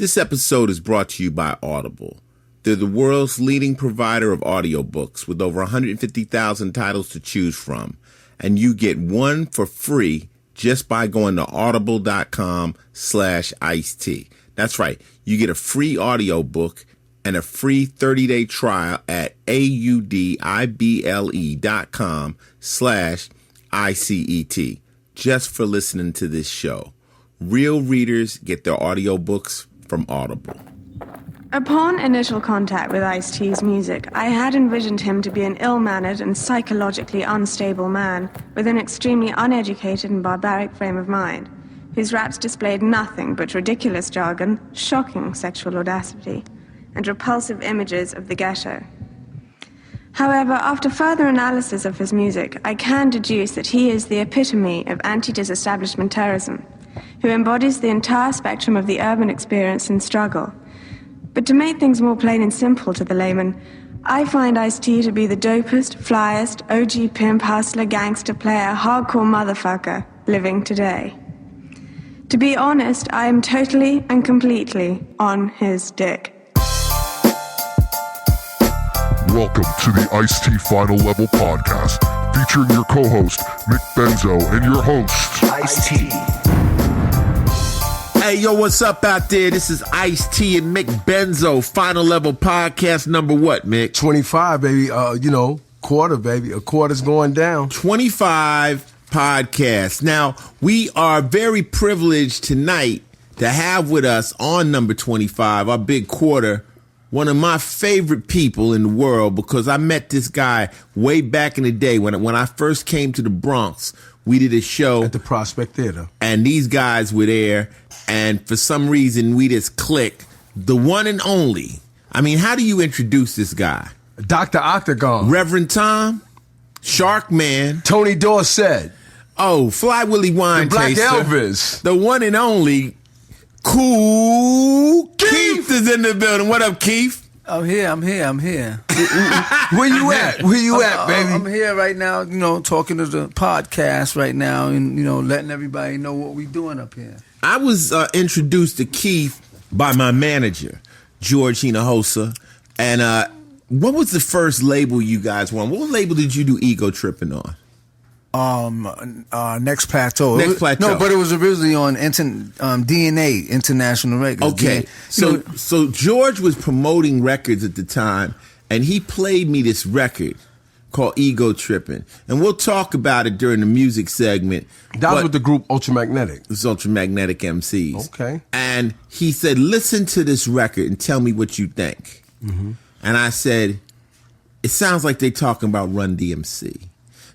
This episode is brought to you by Audible. They're the world's leading provider of audiobooks with over 150,000 titles to choose from. And you get one for free just by going to audible.com/iced. That's right. You get a free audiobook and a free 30-day trial at audible.com/ICET just for listening to this show. Real readers get their audiobooks from Audible. Upon initial contact with Ice-T's music, I had envisioned him to be an ill-mannered and psychologically unstable man with an extremely uneducated and barbaric frame of mind, whose raps displayed nothing but ridiculous jargon, shocking sexual audacity, and repulsive images of the ghetto. However, after further analysis of his music, I can deduce that he is the epitome of anti-disestablishment terrorism, who embodies the entire spectrum of the urban experience and struggle. But to make things more plain and simple to the layman, I find Ice-T to be the dopest, flyest, OG pimp, hustler, gangster player, hardcore motherfucker living today. To be honest, I am totally and completely on his dick. Welcome to the Ice-T Final Level Podcast, featuring your co-host, Mick Benzo, and your host, Ice-T. Hey, yo, what's up out there? This is Ice-T and Mick Benzo, Final Level Podcast number what, Mick? 25, baby. Quarter, baby. A quarter's going down. 25 podcasts. Now, we are very privileged tonight to have with us on number 25, our big quarter, one of my favorite people in the world, because I met this guy way back in the day when I first came to the Bronx. We did a show At the Prospect Theater. And these guys were there, and for some reason we just clicked. The one and only. I mean, how do you introduce this guy? Dr. Octagon. Reverend Tom, Shark Man, Tony Dorsett. oh, Fly Willie Wine The Black Taster, Elvis. the one and only Cool Keith is in the building. What up, Keith? I'm here. Where you at? Where you at, baby? I'm here right now, talking to the podcast right now and, letting everybody know what we doing up here. I was introduced to Keith by my manager, George Hinojosa. And what was the first label you guys were on? What label did you do Ego Tripping on? Next Plateau. Next Plateau. No, but it was originally on DNA, International Records. Okay. So George was promoting records at the time, and he played me this record called Ego Tripping. And we'll talk about it during the music segment. That was with the group Ultramagnetic. It's Ultramagnetic MCs. Okay. And he said, listen to this record and tell me what you think. Mm-hmm. And I said, it sounds like they're talking about Run DMC.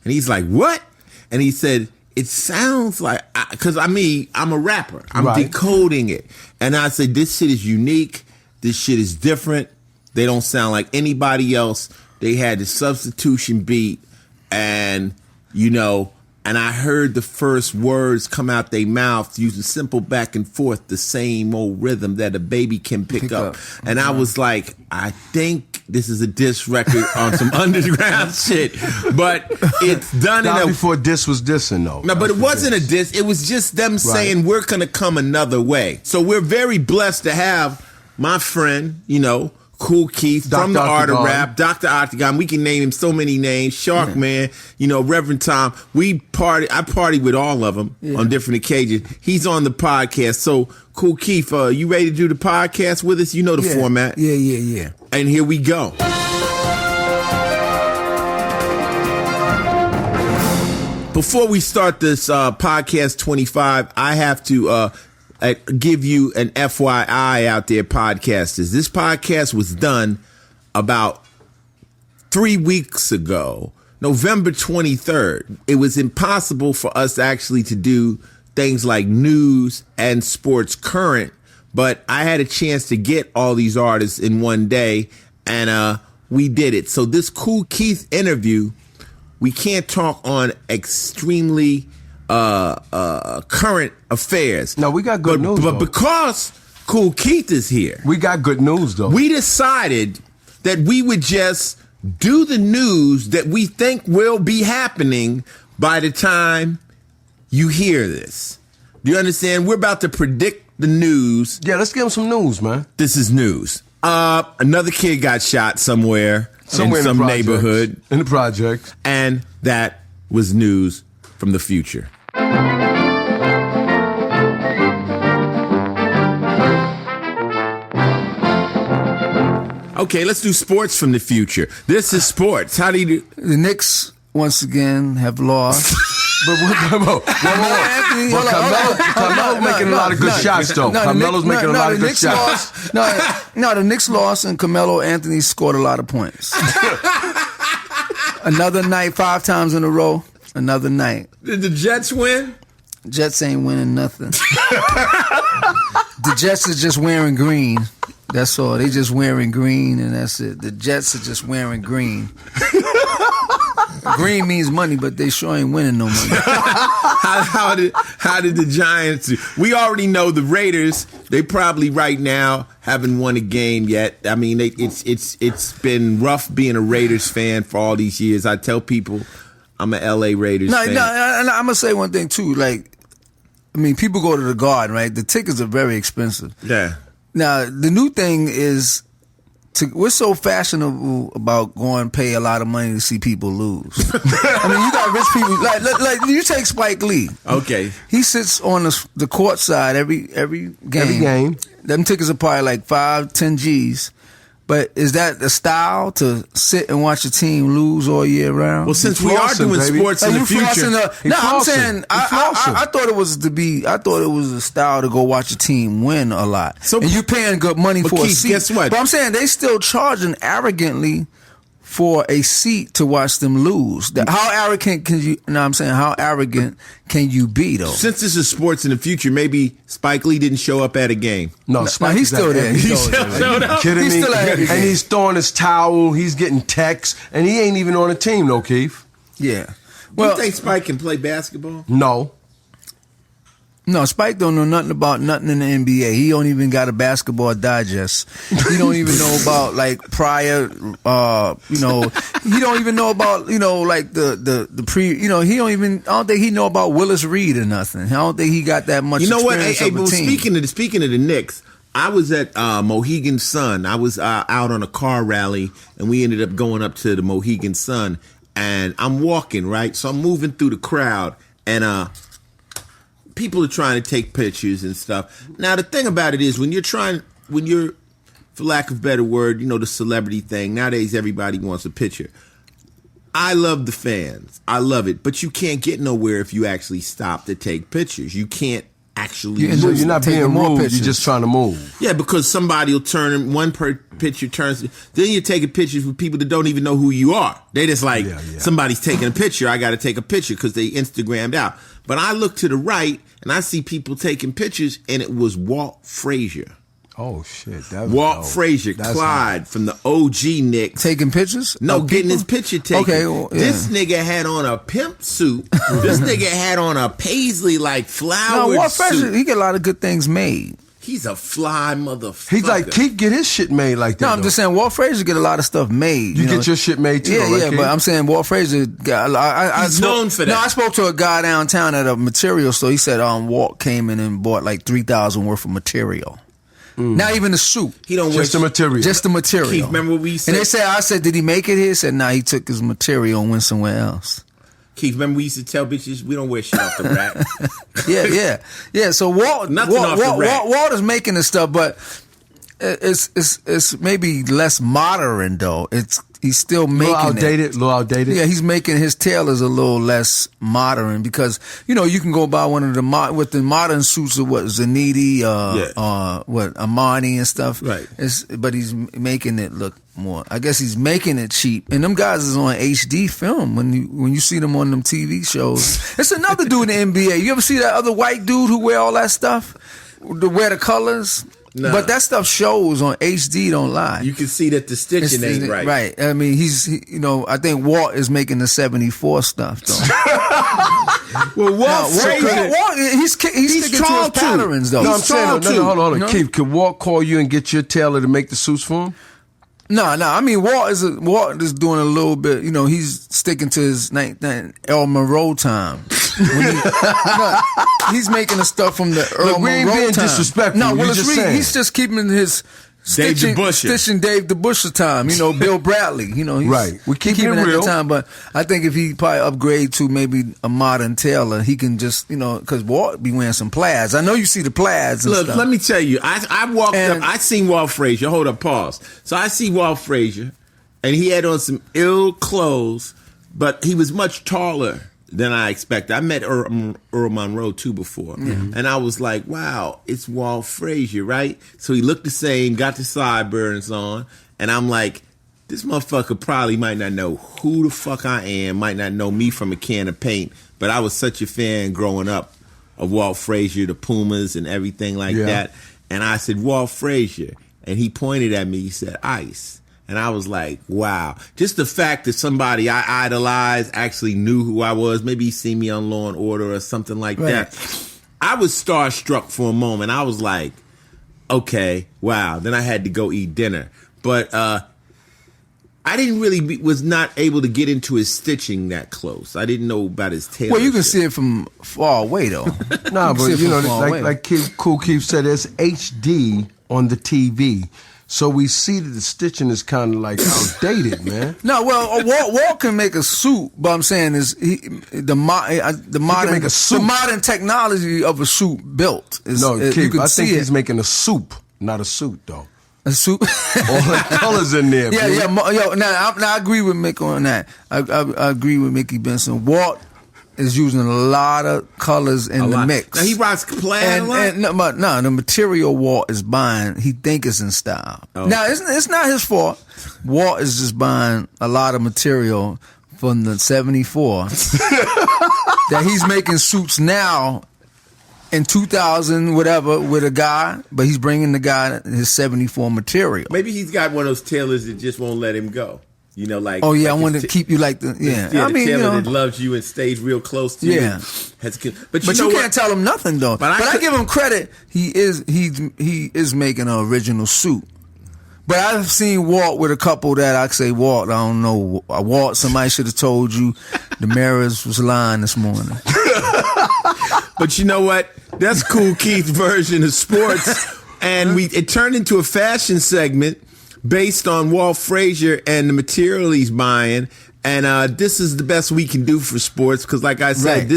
And he's like, what? And he said, it sounds like, because I'm a rapper. I'm decoding it. And I said, this shit is unique. This shit is different. They don't sound like anybody else. They had the substitution beat and, and I heard the first words come out their mouth using simple back and forth, the same old rhythm that a baby can pick up. And I was like, I think this is a diss record on some underground shit, but it's done Not before diss was dissing, though. No, but it wasn't a diss. It was just them saying we're going to come another way. So we're very blessed to have my friend, Cool Keith from the Art of Rap, Dr. Octagon. We can name him so many names. Shark Man, Reverend Tom. I party with all of them on different occasions. He's on the podcast. So, Cool Keith, you ready to do the podcast with us? You know the format. Yeah. And here we go. Before we start this podcast 25, I have to give you an FYI out there, podcasters. This podcast was done about 3 weeks ago, November 23rd. It was impossible for us actually to do things like news and sports current, but I had a chance to get all these artists in one day, and we did it. So this Cool Keith interview, we can't talk on extremely current affairs. No, we got good news. But because Cool Keith is here, we got good news, though. We decided that we would just do the news that we think will be happening by the time you hear this. Do you understand? We're about to predict the news. Yeah, let's give them some news, man. This is news. Another kid got shot somewhere in some neighborhood. In the project. And that was news from the future. Okay, let's do sports from the future. This is sports. How do you do? The Knicks, once again, have lost. But Carmelo making a lot of good shots, though. Carmelo's making a lot of good shots. The Knicks lost, and Carmelo Anthony scored a lot of points. Another night, 5 times in a row. Another night. Did the Jets win? Jets ain't winning nothing. The Jets are just wearing green. That's all. They just wearing green, and that's it. The Jets are just wearing green. Green means money, but they sure ain't winning no money. How did the Giants do? We already know the Raiders. They probably right now haven't won a game yet. I mean, it's been rough being a Raiders fan for all these years. I tell people I'm an LA Raiders fan. No, and I'm gonna say one thing too. Like, I mean, people go to the Garden, right? The tickets are very expensive. Yeah. Now, the new thing is, we're so fashionable about going and pay a lot of money to see people lose. I mean, you got rich people. Like you take Spike Lee. Okay. He sits on the court side every game. Every game. Them tickets are probably like 5-10 G's. But is that the style to sit and watch a team lose all year round? Well, since we are doing sports in the future, I'm saying I thought it was a style to go watch a team win a lot. So, and you're paying good money for a seat. Guess what? But I'm saying they still charging arrogantly for a seat to watch them lose. How arrogant can you? No, I'm saying how arrogant can you be though? Since this is sports in the future, maybe Spike Lee didn't show up at a game. No, Spike he's still there. He's still showed up. Kidding me? Still at and he's throwing his towel. He's getting texts, and he ain't even on the team, though, Keith. Yeah. Well, you think Spike can play basketball? No. No, Spike don't know nothing about nothing in the NBA. He don't even got a basketball digest. He don't even know about like prior, he don't even know about, like the pre, he don't even, I don't think he know about Willis Reed or nothing. I don't think he got that much experience of a team. Speaking of the Knicks, I was at Mohegan Sun. I was out on a car rally, and we ended up going up to the Mohegan Sun, and I'm walking, right? So I'm moving through the crowd, and people are trying to take pictures and stuff. Now, the thing about it is when you're, for lack of a better word, the celebrity thing, nowadays everybody wants a picture. I love the fans. I love it. But you can't get nowhere if you actually stop to take pictures. You can't actually You're not being rude. You're just trying to move. Yeah, because somebody will turn, picture turns, then you're taking pictures with people that don't even know who you are. They just like, somebody's taking a picture, I got to take a picture because they Instagrammed out. But I look to the right, and I see people taking pictures, and it was Walt Frazier. Oh, shit. Walt Frazier, Clyde from the OG Knicks. Taking pictures? No, getting his picture taken. Okay, well, yeah. This nigga had on a pimp suit. This nigga had on a paisley-like flowered Walt Frazier, suit. he get a lot of good things made. He's a fly motherfucker. He's like, Keith get his shit made like that. No, I'm just saying, Walt Frazier get a lot of stuff made. You get your shit made too, Yeah, but I'm saying Walt Frazier got. He's known for that. No, I spoke to a guy downtown at a material store. He said, Walt came in and bought like $3,000 worth of material. Not even the suit. He don't just the material. Just the material. Keith, remember what we said? And I said, did he make it here? He said, nah, he took his material and went somewhere else. Keith, remember we used to tell bitches we don't wear shit off the rack. Yeah. So Walt is making this stuff, but it's maybe less modern though. He's still making a little outdated. Yeah, he's making his tailors a little less modern because you can go buy one of the with the modern suits of Zanidi, Armani and stuff. Right. But he's making it look more. I guess he's making it cheap. And them guys is on HD film when you see them on them TV shows. It's another dude in the NBA. You ever see that other white dude who wear all that stuff? To wear the colors? No. But that stuff shows on HD, don't lie. You can see that the stitching ain't right. Right. I mean, I think Walt is making the 74 stuff, though. Well, Walt he's sticking to his patterns, though. No, I'm saying, hold on. Keith, could Walt call you and get your tailor to make the suits for him? No. I mean, Walt is doing a little bit. He's sticking to his El Monroe time. He's making the stuff from the Earl we ain't Monroe being time. disrespectful. No, We Willis just Reed, saying. he's just keeping his stitching Dave DeBuscher time. Bill Bradley. He's right. We keeping it at real. the time. But I think if he probably upgrade to maybe a modern tailor, he can just because Walt be wearing some plaids. I know you see the plaids. And Look, stuff. let me tell you. I walked up. I seen Walt Frazier. Hold up, pause. So I see Walt Frazier, and he had on some ill clothes, but he was much taller than I expected. I met Earl Monroe too before, and I was like, "Wow, it's Walt Frazier, right?" So he looked the same, got the sideburns on, and I'm like, "This motherfucker probably might not know who the fuck I am, might not know me from a can of paint." But I was such a fan growing up of Walt Frazier, the Pumas, and everything like that. And I said, "Walt Frazier," and he pointed at me. He said, "Ice." And I was like, wow. Just the fact that somebody I idolized actually knew who I was. Maybe he seen me on Law and Order or something like that. I was starstruck for a moment. I was like, okay, wow. Then I had to go eat dinner. But I didn't really was not able to get into his stitching that close. I didn't know about his tail. Well, you can see it from far away, though. Nah, but like Cool Keith said, there's HD on the TV. So we see that the stitching is kind of like outdated, man. No, well, Walt can make a suit, but I'm saying is the modern technology of a suit built. Is, Keith, you can I see think it. he's making a soup, not a suit, though. A suit. All the colors in there. Yeah. Now I agree with Mick on that. I agree with Mickey Benson. Walt is using a lot of colors in the mix. Now he rocks plaid a lot? No, the material Walt is buying, he think is in style. Oh. Now, it's not his fault. Walt is just buying a lot of material from the 74 that he's making suits now in 2000, whatever, with a guy, but he's bringing the guy his 74 material. Maybe he's got one of those tailors that just won't let him go. Like, oh yeah, like I want to keep you like the I mean, tailor that loves you and stays real close to you. But you can't tell him nothing though. But I give him credit. He is making an original suit. But I've seen Walt with a couple that I say, Walt, I don't know, Walt. Somebody should have told you the mirrors was lying this morning. But you know what? That's Cool Keith's version of sports, and it turned into a fashion segment based on Walt Frazier and the material he's buying. And this is the best we can do for sports because, like I said,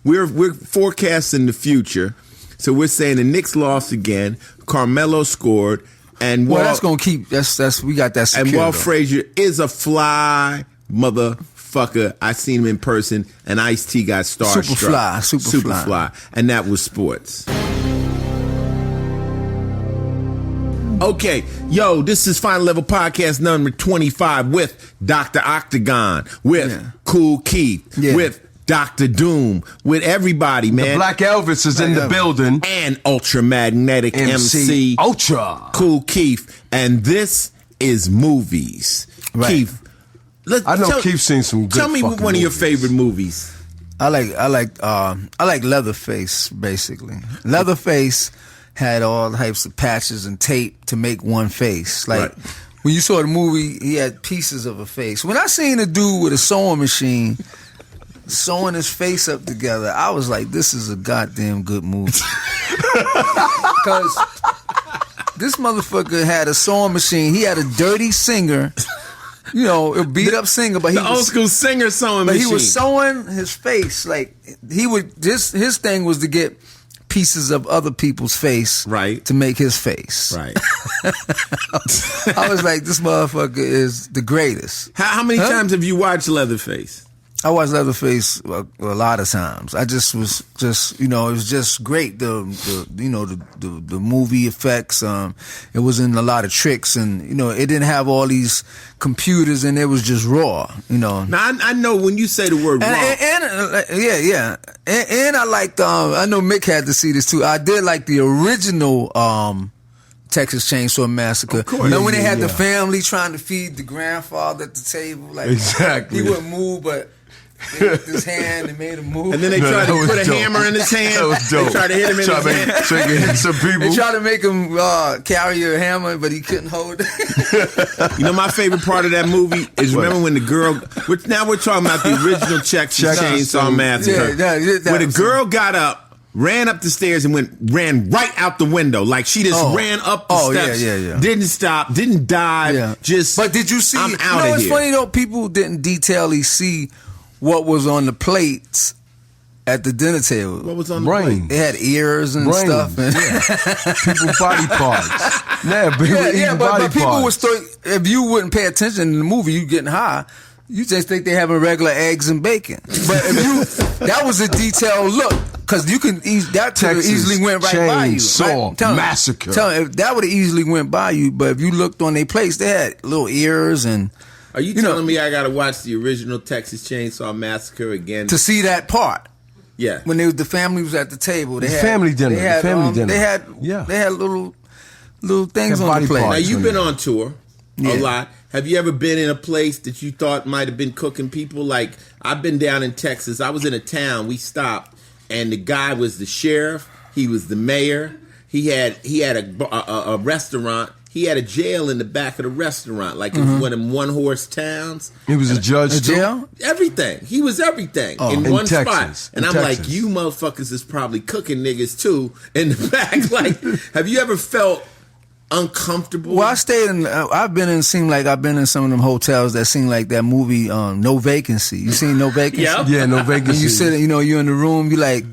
we're forecasting the future. So we're saying the Knicks lost again. Carmelo scored, and that's gonna keep. That's we got that. Secure, and Walt Frazier is a fly motherfucker. I seen him in person, and Ice-T got starstruck. Super fly, and that was sports. Okay, yo, this is Final Level Podcast number 25 with Dr. Octagon, with Cool Keith, with Dr. Doom, with everybody, man. The Black Elvis is in the building. And Ultramagnetic MC Ultra. Cool Keith. And this is movies. Right. Keith, I know Keith's seen some good Tell me one movies. of your favorite movies. I like Leatherface, basically. Leatherface had all types of patches and tape to make one face. Like when you saw the movie, he had pieces of a face. When I seen a dude with a sewing machine sewing his face up together, I was like, this is a goddamn good movie. Because this motherfucker had a sewing machine. He had a dirty singer, a beat up singer, but old school singer sewing machine. But he was sewing his face like he would. His thing was to get pieces of other people's face to make his face. Right. I was like, this motherfucker is the greatest. How many times have you watched Leatherface? I watched Leatherface a lot of times. I just was it was just great. The movie effects. It was in a lot of tricks, and it didn't have all these computers, and it was just raw. Now I know when you say the word raw. And I liked. I know Mick had to see this too. I did like the original. Texas Chainsaw Massacre. Of course. Remember when they had the family trying to feed the grandfather at the table? Like, exactly. He wouldn't move, but They with his hand and made him move. And then they tried to put a hammer in his hand. That was dope. They tried to hit him in his hand. So he could hit some people. They tried to make him carry a hammer, but he couldn't hold it. You know, my favorite part of that movie is remember when the girl. Now we're talking about the original Texas Chainsaw Massacre, where the girl got up. Ran up the stairs and ran right out the window. Like she just ran up the steps. Yeah. Didn't stop, didn't dive. Just. But did you see? I'm out of it's here. funny though. People didn't detailedly see what was on the plates at the dinner table. What was on the Brain. plate? They had ears and Brain. stuff. And People's body parts. But people would still. If you wouldn't pay attention in the movie, you getting high. You just think they having regular eggs and bacon. But if that was a detailed look. Because you can that could have easily went right by you. Chainsaw Massacre. If that would have easily went by you, but if you looked on their plates, they had little ears and. Are you telling me I got to watch the original Texas Chainsaw Massacre again to see that part? Yeah. When the family was at the table, they had family dinner. They had, family dinner. They had little things on the plate. Now you've been on tour a lot. Have you ever been in a place that you thought might have been cooking people? Like I've been down in Texas. I was in a town. We stopped. And the guy was the sheriff. He was the mayor. He had a restaurant. He had a jail in the back of the restaurant, like it was one of them one-horse towns. He was a judge too? Jail? Everything. He was everything in one spot. And I'm like, you motherfuckers is probably cooking niggas too in the back. Like, have you ever felt uncomfortable? Well, I've been in some of them hotels that seem like that movie, No Vacancy. You seen No Vacancy? Yeah, No Vacancy. And you sit, you're in the room, you like,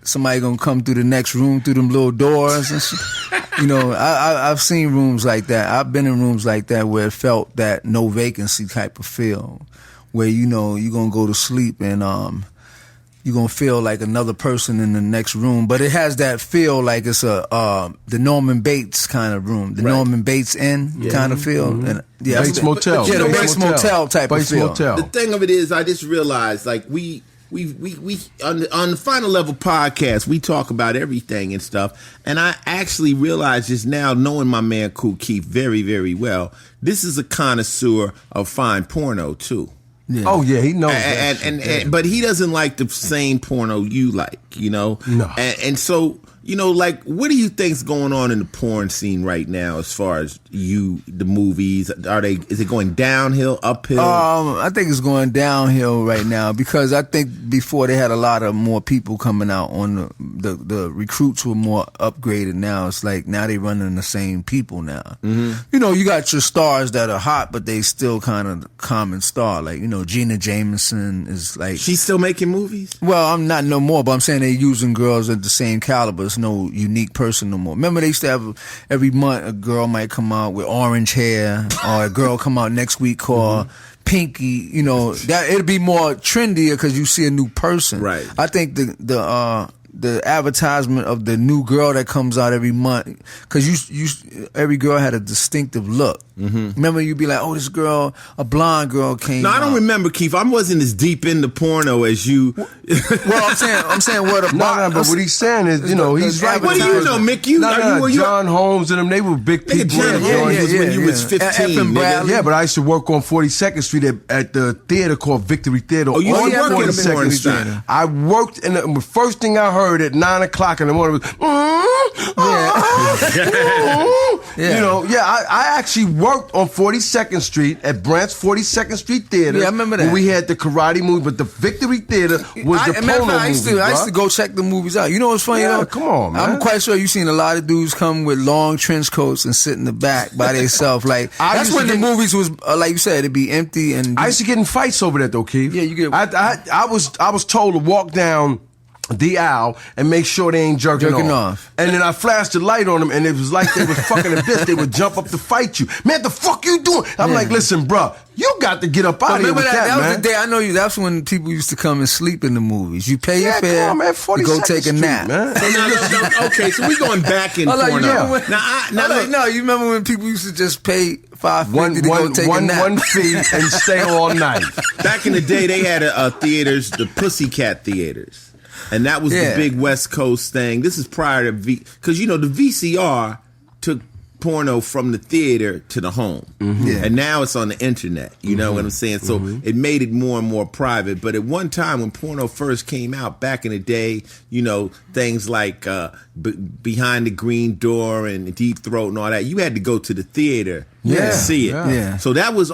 somebody gonna come through the next room through them little doors and shit. I've seen rooms like that. I've been in rooms like that where it felt that No Vacancy type of feel, where you're gonna go to sleep and you're gonna feel like another person in the next room, but it has that feel like it's the Norman Bates kind of room, the Norman Bates Inn kind of feel. And Bates Motel. Yeah, the Bates Motel type of feel. The thing of it is, I just realized, like, we on the Final Level podcast, we talk about everything and stuff. And I actually realized just now, knowing my man Kool Keith very, very well, this is a connoisseur of fine porno too. Yeah. Oh yeah, he knows that. And but he doesn't like the same porno you like, No. And so, like, what do you think's going on in the porn scene right now as far as the movies? Is it going downhill, uphill? I think it's going downhill right now because I think before they had a lot of more people coming out on the recruits were more upgraded now. It's like now they running the same people now. Mm-hmm. You got your stars that are hot, but they still kind of common star. Like, Gina Jameson is like... She's still making movies? Well, I'm not no more, but I'm saying they're using girls at the same caliber. It's no unique person no more. Remember they used to have every month a girl might come out with orange hair or a girl come out next week called Pinky. That it'll be more trendier because you see a new person. Right. I think the advertisement of the new girl that comes out every month, because every girl had a distinctive look. Mm-hmm. Remember, you'd be like, "Oh, this girl, a blonde girl came." No, I don't remember, Keith. I wasn't as deep into porno as you. Well, I'm saying what about? No, but what he's saying is, he's right. What do you know, Mick? John Holmes and them, they were big people. John Holmes was when you was 15. Yeah, but I used to work on 42nd Street at the theater called Victory Theater. Oh, you on worked in the porn 42nd Street. I worked in the first thing I heard at 9 o'clock in the morning was, I actually worked on 42nd Street at Brandt's 42nd Street Theater. Yeah, I remember that. Where we had the karate movie, but the Victory Theater was the porno movie. I used to go check the movies out. You know what's funny though? Come on, man. I'm quite sure you've seen a lot of dudes come with long trench coats and sit in the back by themselves. Like that's when the movies was like you said, it'd be empty. And I used to get in fights over that though, Keith. Yeah, you get. I was told to walk down the aisle and make sure they ain't jerking off. And then I flashed the light on them, and it was like they was fucking a bitch. They would jump up to fight you. Man, the fuck you doing? I'm like, listen, bro, you got to get up out of here with that, man. Was the day I know you. That's when people used to come and sleep in the movies. You pay your fare, come on, man, you go take a nap. Man. Okay, so we going back in porno. No, you remember when people used to just pay $5.50 to go take a nap? One fee and stay all night. Back in the day, they had theaters, the Pussycat theaters. And that was the big West Coast thing. This is prior to because the VCR took porno from the theater to the home. Yeah. And now it's on the internet. You know what I'm saying? So it made it more and more private. But at one time when porno first came out, back in the day, you know, things like Behind the Green Door and Deep Throat and all that, you had to go to the theater to see it. Yeah. So that was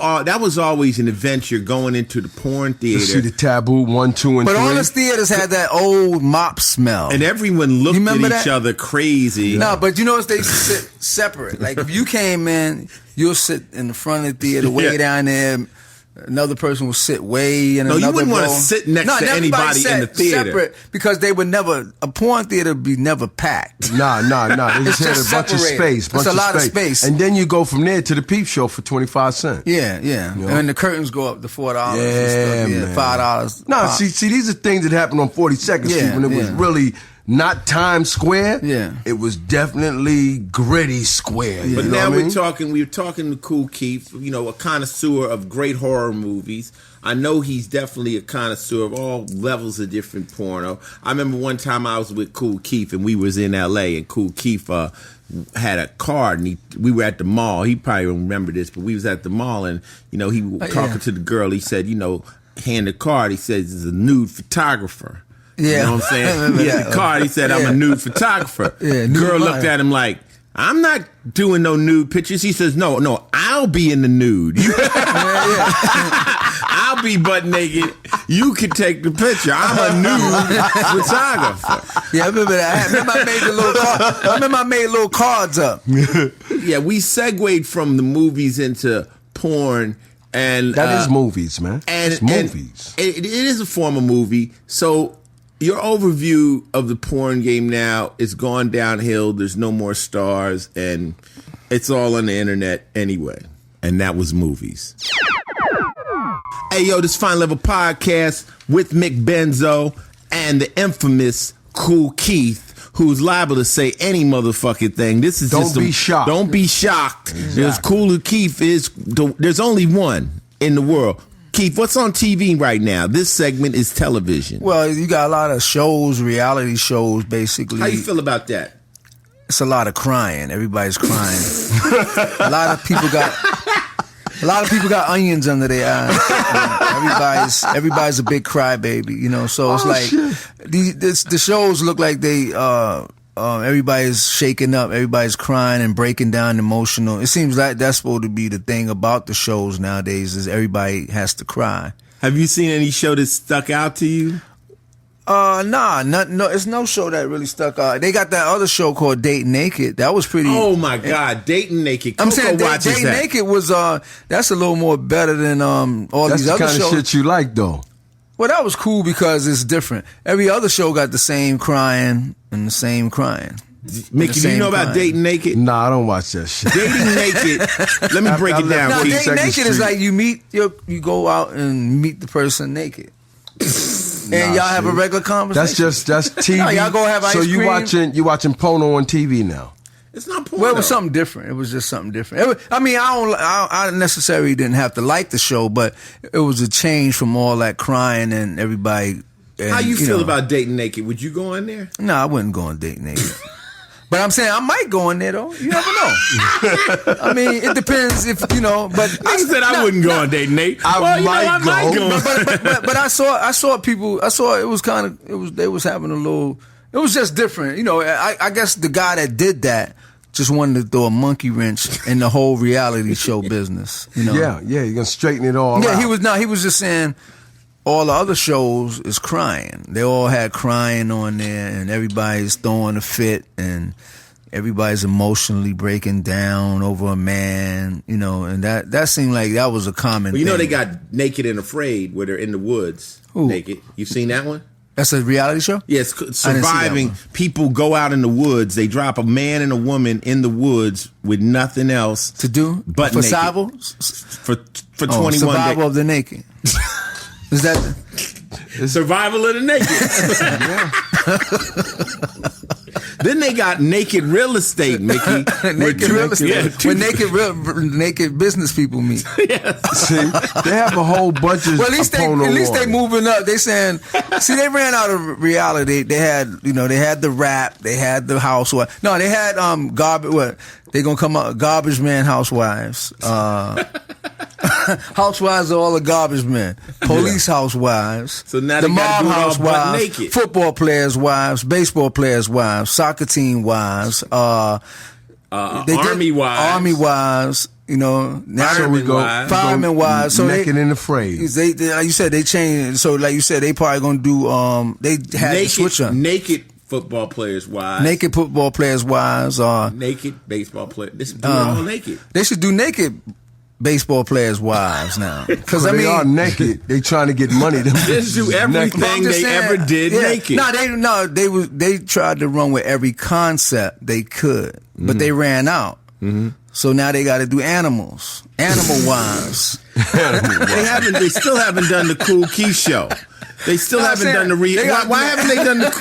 always an adventure, going into the porn theater. To see the Taboo 1, 2, and 3. But all the theaters had that old mop smell. And everyone looked at each other crazy. No, but you notice they sit separate. Like if you came in, you'll sit in the front of the theater, way down there. Another person will sit way in another row. No, you wouldn't want to sit next to anybody in the theater. Separate because they would never, a porn theater would be never packed. Nah. They just had a bunch of space. It's a lot of space. And then you go from there to the peep show for 25 cents. Yeah. You know? And the curtains go up to $4 and stuff. $5. No, see, these are things that happened on 42nd Street when it was really not Times Square. Yeah. It was definitely gritty square. But you know now what I mean? we're talking to Kool Keith, you know, a connoisseur of great horror movies. I know he's definitely a connoisseur of all levels of different porno. I remember one time I was with Kool Keith and we was in LA, and Kool Keith had a card, and we were at the mall. He probably don't remember this, but we was at the mall, and you know, he was talking to the girl. He said, you know, hand the card. He says he's a nude photographer. Yeah. You know what I'm saying? He had the card. He said, I'm a nude photographer. Girl looked at him like, I'm not doing no nude pictures. He says, no, I'll be in the nude. I'll be butt naked. You can take the picture. I'm a nude photographer. Yeah, I remember that. I remember I made little cards up. Yeah, we segued from the movies into porn. And that is movies, man. It's movies. It is a form of movie. So your overview of the porn game now is gone downhill. There's no more stars, and it's all on the internet anyway. And that was movies. Hey, yo, this Final Level Podcast with Mick Benzo and the infamous Kool Keith, who's liable to say any motherfucking thing. This is Don't be shocked. Don't be shocked. There's Kool Keith there's only one in the world. Keith, what's on TV right now? This segment is television. Well, you got a lot of shows, reality shows, basically. How you feel about that? It's a lot of crying. Everybody's crying. A lot of people got onions under their eyes. Everybody's a big crybaby, you know. So it's the shows look like they everybody's shaking up, everybody's crying and breaking down emotional. It seems like that's supposed to be the thing about the shows nowadays, is everybody has to cry. Have you seen any show that stuck out to you? No, it's no show that really stuck out. They got that other show called Date Naked. That was pretty. Oh my God, Dating Naked. I'm saying Date Naked was that's a little more better than all that's these other shows. That's the kind of shit you like, though. Well, that was cool because it's different. Every other show got the same crying and the same crying. Mickey, do you know about Dating Naked? Nah, I don't watch that shit. Dating Naked. Let me break it down. No, Dating Naked is like you go out and meet the person naked. And y'all have a regular conversation. That's TV. No, y'all go have ice cream. So you watching porno on TV now? It's not porno. Well, it was something different. It was just something different. I necessarily didn't have to like the show, but it was a change from all that crying and everybody. And, how you feel about Dating Naked? Would you go in there? No, I wouldn't go on Date Naked. But I'm saying I might go in there though. You never know. I mean, it depends if you know. But I said I wouldn't go on Dating Naked. I might go. But I saw people. I saw it was kind of. They was having a little. It was just different. You know. I guess the guy that did that just wanted to throw a monkey wrench in the whole reality show business. You know. Yeah. You're gonna straighten it all. Yeah. out. He was just saying. All the other shows is crying. They all had crying on there, and everybody's throwing a fit, and everybody's emotionally breaking down over a man, you know, and that seemed like that was a common thing. You know they got Naked and Afraid, where they're in the woods. Ooh. Naked. You seen that one? That's a reality show? Yes, surviving. People go out in the woods. They drop a man and a woman in the woods with nothing else to do but for naked. survival? For 21 days. Survival of the naked. Is that survival of the naked? Then they got naked real estate, Mickey. Naked real estate. When naked business people meet. Yes. See, they have a whole bunch of. Well, at least they moving up. They saying, see, they ran out of reality. They had, they had the rap. They had the housewife. No, they had garbage. What? They gonna come out garbage man housewives. Housewives are all the garbage men. Police housewives. So now the they gotta mob do it all butt housewives. naked. Football players' wives. Baseball players' wives. Soccer team wives. Army wives. Army wives. You know, Fireman wives. Fireman wives. So naked in the phrase. They like you said, they changed. So like you said, they probably gonna do. They had to switch on naked football players' wives. Naked football players' wives. Naked baseball players. This do it all naked. They should do naked baseball players' wives now. Because they are naked. They trying to get money. Just do everything they ever did naked. They tried to run with every concept they could, but they ran out. Mm-hmm. So now they got to do animal wives. They still haven't done the Cool Keith show. They still haven't done the why haven't they done the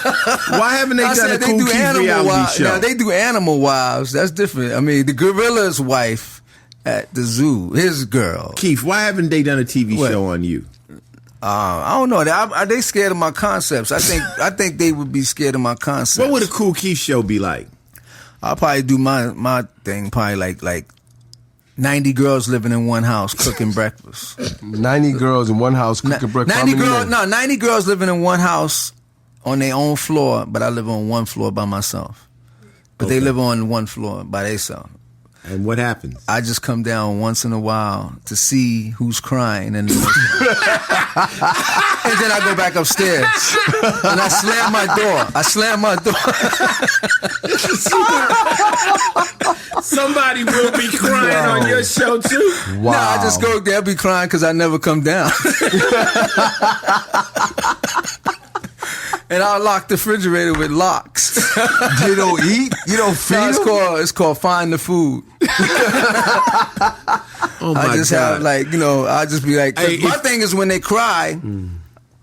Cool Keith reality show? Now they do animal wives. That's different. I mean, the gorilla's wife at the zoo, his girl. Keith, why haven't they done a TV show on you? I don't know. Are they scared of my concepts? I think they would be scared of my concepts. What would a Cool Keith show be like? I'll probably do my thing. Probably like 90 girls living in one house cooking breakfast. 90 girls in one house cooking breakfast. 90 girls living in one house on their own floor, but I live on one floor by myself. But they live on one floor by themselves. And what happens? I just come down once in a while to see who's crying, and then I go back upstairs and I slam my door. Somebody will be crying on your show too. No, Wow. I just go there, be crying because I never come down. And I'll lock the refrigerator with locks. You don't eat? You don't feed them? It's called Find the Food. Oh my God. I just be like, my thing is when they cry,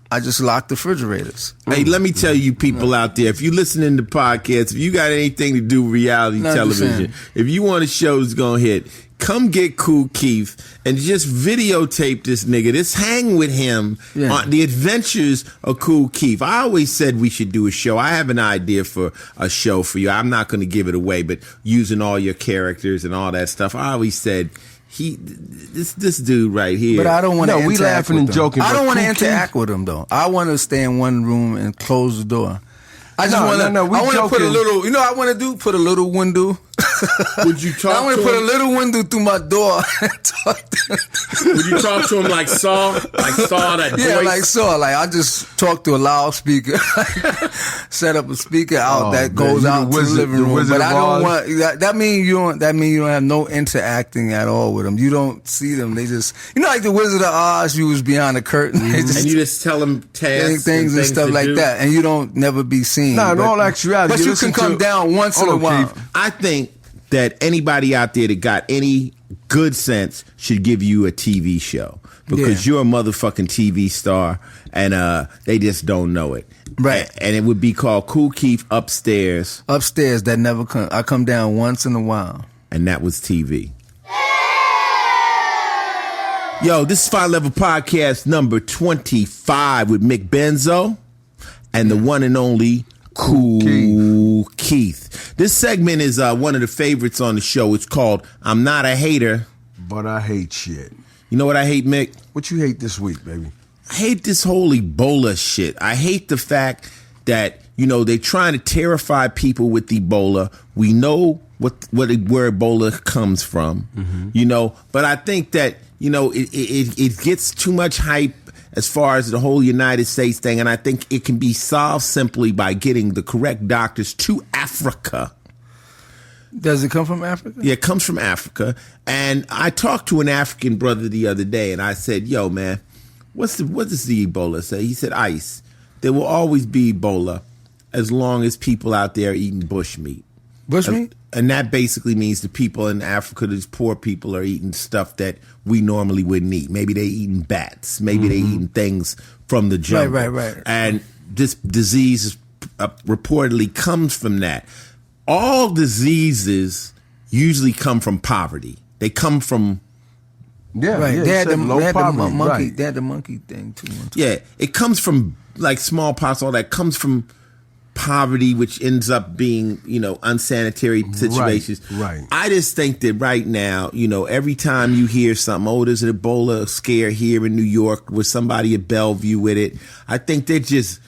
I just lock the refrigerators. Hey, let me tell you people out there, if you listening to podcasts, if you got anything to do with reality television, if you want a show that's going to hit, come get Cool Keith and just videotape this nigga. Just hang with him on the adventures of Cool Keith. I always said we should do a show. I have an idea for a show for you. I'm not going to give it away, but using all your characters and all that stuff. I always said this dude right here. But I don't want to interact we laughing with and them. joking. I don't want to interact with them though. I want to stay in one room and close the door. I just want to. I want to put a little. You know, I want to do put a little window. Would you talk? I want to put a little window through my door. Would you talk to him like Saw? Like Saw that voice? Yeah, like Saw. Like I just talk to a loudspeaker. Set up a speaker out that goes out to the living room. But I don't want that. Mean you don't. That mean you don't have no interacting at all with them. You don't see them. They just like the Wizard of Oz. You was behind the curtain. And you just tell them tasks things and stuff like that, and you don't never be seen. No, in all actuality, but you can come down once in a while. Keith, I think that anybody out there that got any good sense should give you a TV show because you're a motherfucking TV star and they just don't know it. Right. And it would be called Cool Keith Upstairs. Upstairs, that never come. I come down once in a while. And that was TV. Yo, this is Final Level Podcast number 25 with Mick Benzo and the one and only Cool Keith. This segment is one of the favorites on the show. It's called I'm Not a Hater, But I Hate Shit. You know what I hate, Mick? What you hate this week, baby? I hate this whole Ebola shit. I hate the fact that, they're trying to terrify people with Ebola. We know where Ebola comes from, but I think that, it gets too much hype as far as the whole United States thing, and I think it can be solved simply by getting the correct doctors to Africa. Does it come from Africa? Yeah, it comes from Africa. And I talked to an African brother the other day, and I said, yo, man, what does the Ebola say? He said, ICE. There will always be Ebola as long as people out there eating bushmeat. Bushmeat? And that basically means the people in Africa, these poor people, are eating stuff that we normally wouldn't eat. Maybe they eating bats. Maybe they eating things from the jungle. Right. And this disease reportedly comes from that. All diseases usually come from poverty. They come from... Yeah, right. Yeah, they had the monkey. Right. They had the monkey thing too. Yeah, it comes from like smallpox. All that comes from poverty, which ends up being, unsanitary situations. Right. I just think that right now, every time you hear something, there's an Ebola scare here in New York with somebody at Bellevue with it, I think they're just,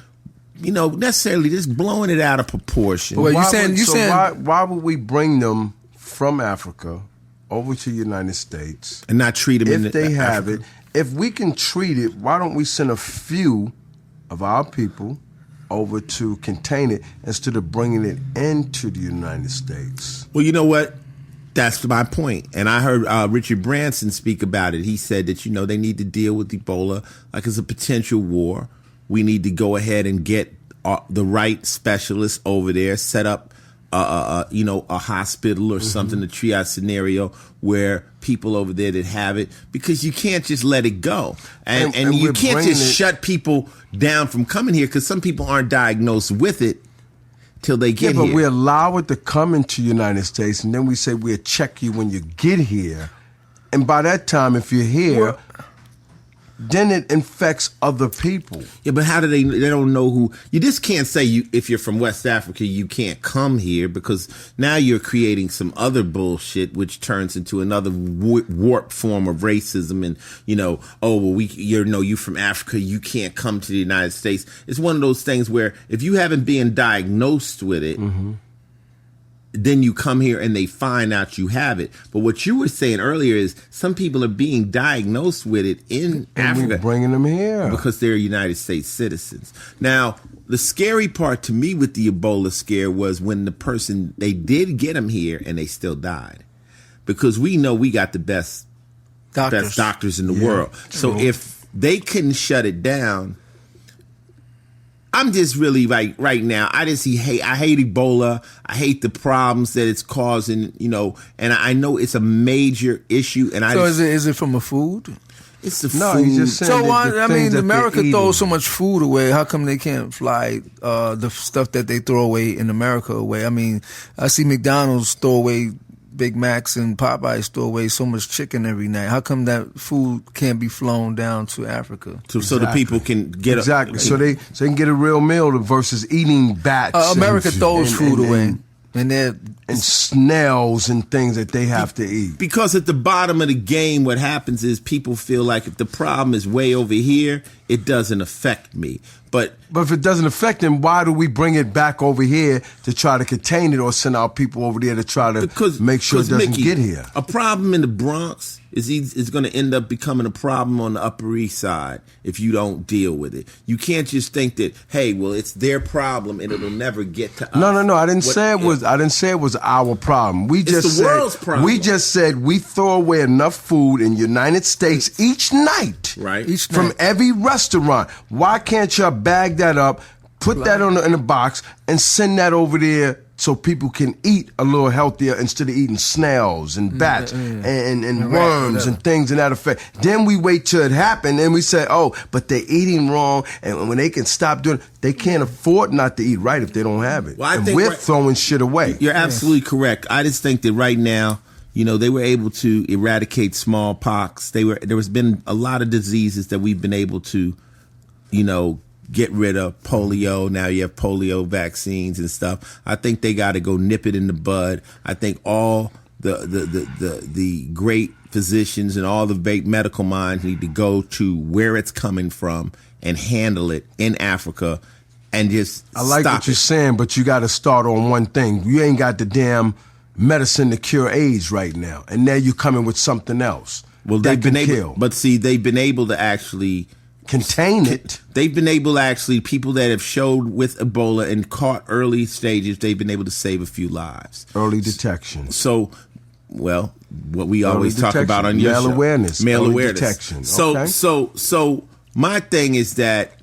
necessarily just blowing it out of proportion. Well, why would we bring them from Africa over to the United States and not treat them if they have it? If we can treat it, why don't we send a few of our people over to contain it instead of bringing it into the United States? Well, you know what? That's my point. And I heard Richard Branson speak about it. He said that, they need to deal with Ebola like it's a potential war. We need to go ahead and get the right specialists over there, set up, a hospital or something, a triage scenario where people over there that have it, because you can't just let it go. And you can't just shut people down from coming here, because some people aren't diagnosed with it till they get here. But we allow it to come into the United States, and then we say we'll check you when you get here. And by that time, if you're here, then it infects other people. Yeah, but how do they don't know who? You just can't say if you're from West Africa, you can't come here, because now you're creating some other bullshit, which turns into another warped form of racism. And, you from Africa, you can't come to the United States. It's one of those things where if you haven't been diagnosed with it, then you come here and they find out you have it. But what you were saying earlier is some people are being diagnosed with it in Africa. We're bringing them here because they're United States citizens. Now, the scary part to me with the Ebola scare was when they did get them here and they still died. Because we know we got the best doctors in the world. True. So if they couldn't shut it down, I'm just really like right now. I hate Ebola. I hate the problems that it's causing. And I know it's a major issue. And is it from a food? It's the no, food. He's just saying America throws so much food away. How come they can't fly the stuff that they throw away in America away? I mean, I see McDonald's throw away Big Macs and Popeyes throw away so much chicken every night. How come that food can't be flown down to Africa? So the people can get so they can get a real meal versus eating bats. America throws food away. And snails and things that they have to eat. Because at the bottom of the game, what happens is people feel like if the problem is way over here, it doesn't affect me. But if it doesn't affect them, why do we bring it back over here to try to contain it or send our people over there to try to make sure it doesn't get here? A problem in the Bronx is going to end up becoming a problem on the Upper East Side if you don't deal with it. You can't just think that, hey, well, it's their problem and it'll never get to us. No. I didn't say it was our problem. It's the world's problem. We just said we throw away enough food in the United States each night. Right. From every restaurant. Why can't y'all bag that up, put that in a box, and send that over there so people can eat a little healthier instead of eating snails and bats and worms and things in that effect. Then we wait till it happens and we say, but they're eating wrong, and when they can stop doing it, they can't afford not to eat right if they don't have it. Well, we're throwing shit away. You're absolutely correct. I just think that right now, they were able to eradicate smallpox. There's been a lot of diseases that we've been able to, get rid of. Polio. Now you have polio vaccines and stuff. I think they got to go nip it in the bud. I think all the great physicians and all the great medical minds need to go to where it's coming from and handle it in Africa and just I like stop what you're saying, but you got to start on one thing. You ain't got the damn medicine to cure AIDS right now, and now you're coming with something else. Well, they've been able, but see, they've been able to actually contain it. They've been able to actually, people that have showed with Ebola and caught early stages, they've been able to save a few lives. Early detection. So, what we always talk about on your show. Male awareness. Detection. So, so my thing is that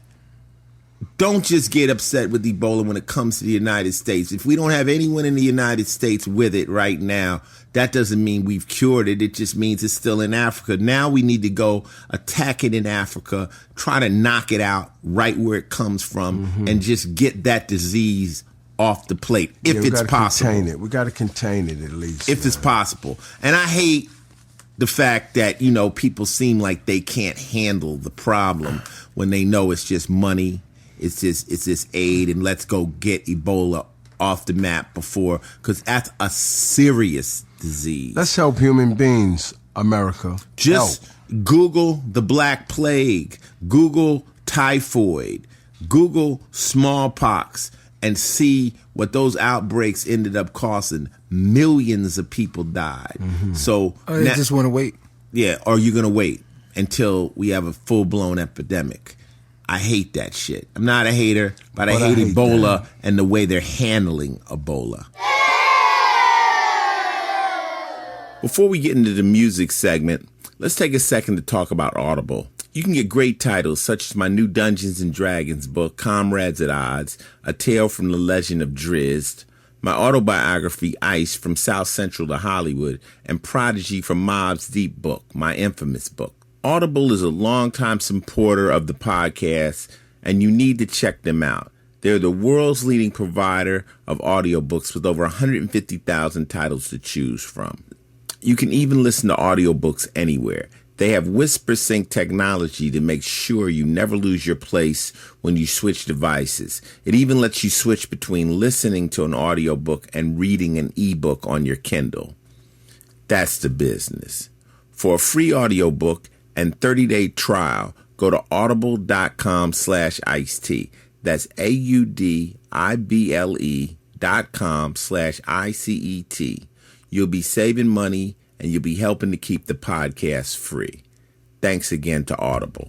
don't just get upset with Ebola when it comes to the United States. If we don't have anyone in the United States with it right now, that doesn't mean we've cured it. It just means it's still in Africa. Now we need to go attack it in Africa, try to knock it out right where it comes from, and just get that disease off the plate if it's possible. We got to contain it at least. If it's possible. And I hate the fact that, people seem like they can't handle the problem when they know it's just money. it's this aid and let's go get Ebola off the map before, because that's a serious disease. Let's help human beings, America. Just Google the Black Plague, Google typhoid, Google smallpox, and see what those outbreaks ended up costing. Millions of people died. So you just want to wait. Yeah, or you're going to wait until we have a full-blown epidemic. I hate that shit. I'm not a hater, but I hate Ebola and the way they're handling Ebola. Before we get into the music segment, let's take a second to talk about Audible. You can get great titles such as my new Dungeons & Dragons book, Comrades at Odds, A Tale from the Legend of Drizzt, my autobiography, Ice, From South Central to Hollywood, and Prodigy from Mobb's Deep book, my infamous book. Audible is a longtime supporter of the podcast, and you need to check them out. They're the world's leading provider of audiobooks with over 150,000 titles to choose from. You can even listen to audiobooks anywhere. They have whisper sync technology to make sure you never lose your place when you switch devices. It even lets you switch between listening to an audiobook and reading an ebook on your Kindle. That's the business. For a free audiobook and 30-day trial, go to audible.com/iced. That's audible.com/ICET. You'll be saving money and you'll be helping to keep the podcast free. Thanks again to Audible.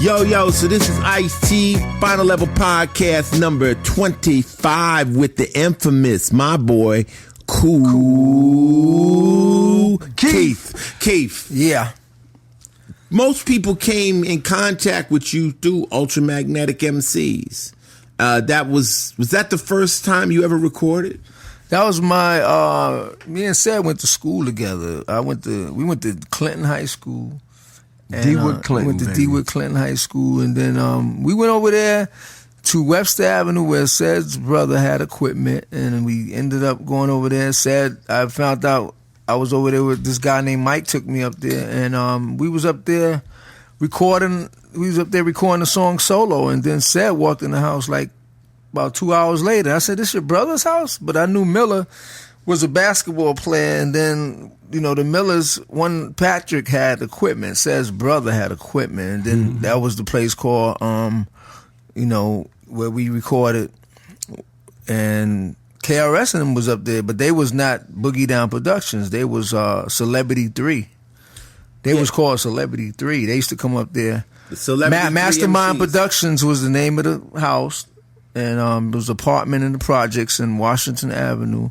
Yo, so this is Ice-T, Final Level Podcast number 25 with the infamous, my boy, Cool Keith. Yeah. Most people came in contact with you through Ultramagnetic MCs. Was that the first time you ever recorded? That was my me and Seth went to school together. We went to Clinton High School. DeWitt Clinton. Went to DeWitt Clinton High School, and then we went over there to Webster Avenue where Sed's brother had equipment, and we ended up going over there. I found out I was over there with this guy named Mike, took me up there, and we was up there recording the song solo, and then Sed walked in the house like about 2 hours later. I said, "This your brother's house?" But I knew Miller was a basketball player, and then, the Millers, Patrick had equipment, Sed's brother had equipment, and then that was the place called, where we recorded, and KRS and them was up there, but they was not Boogie Down Productions. They was Celebrity 3. They was called Celebrity 3. They used to come up there. The Mastermind Productions was the name of the house, and it was an apartment in the projects in Washington Avenue,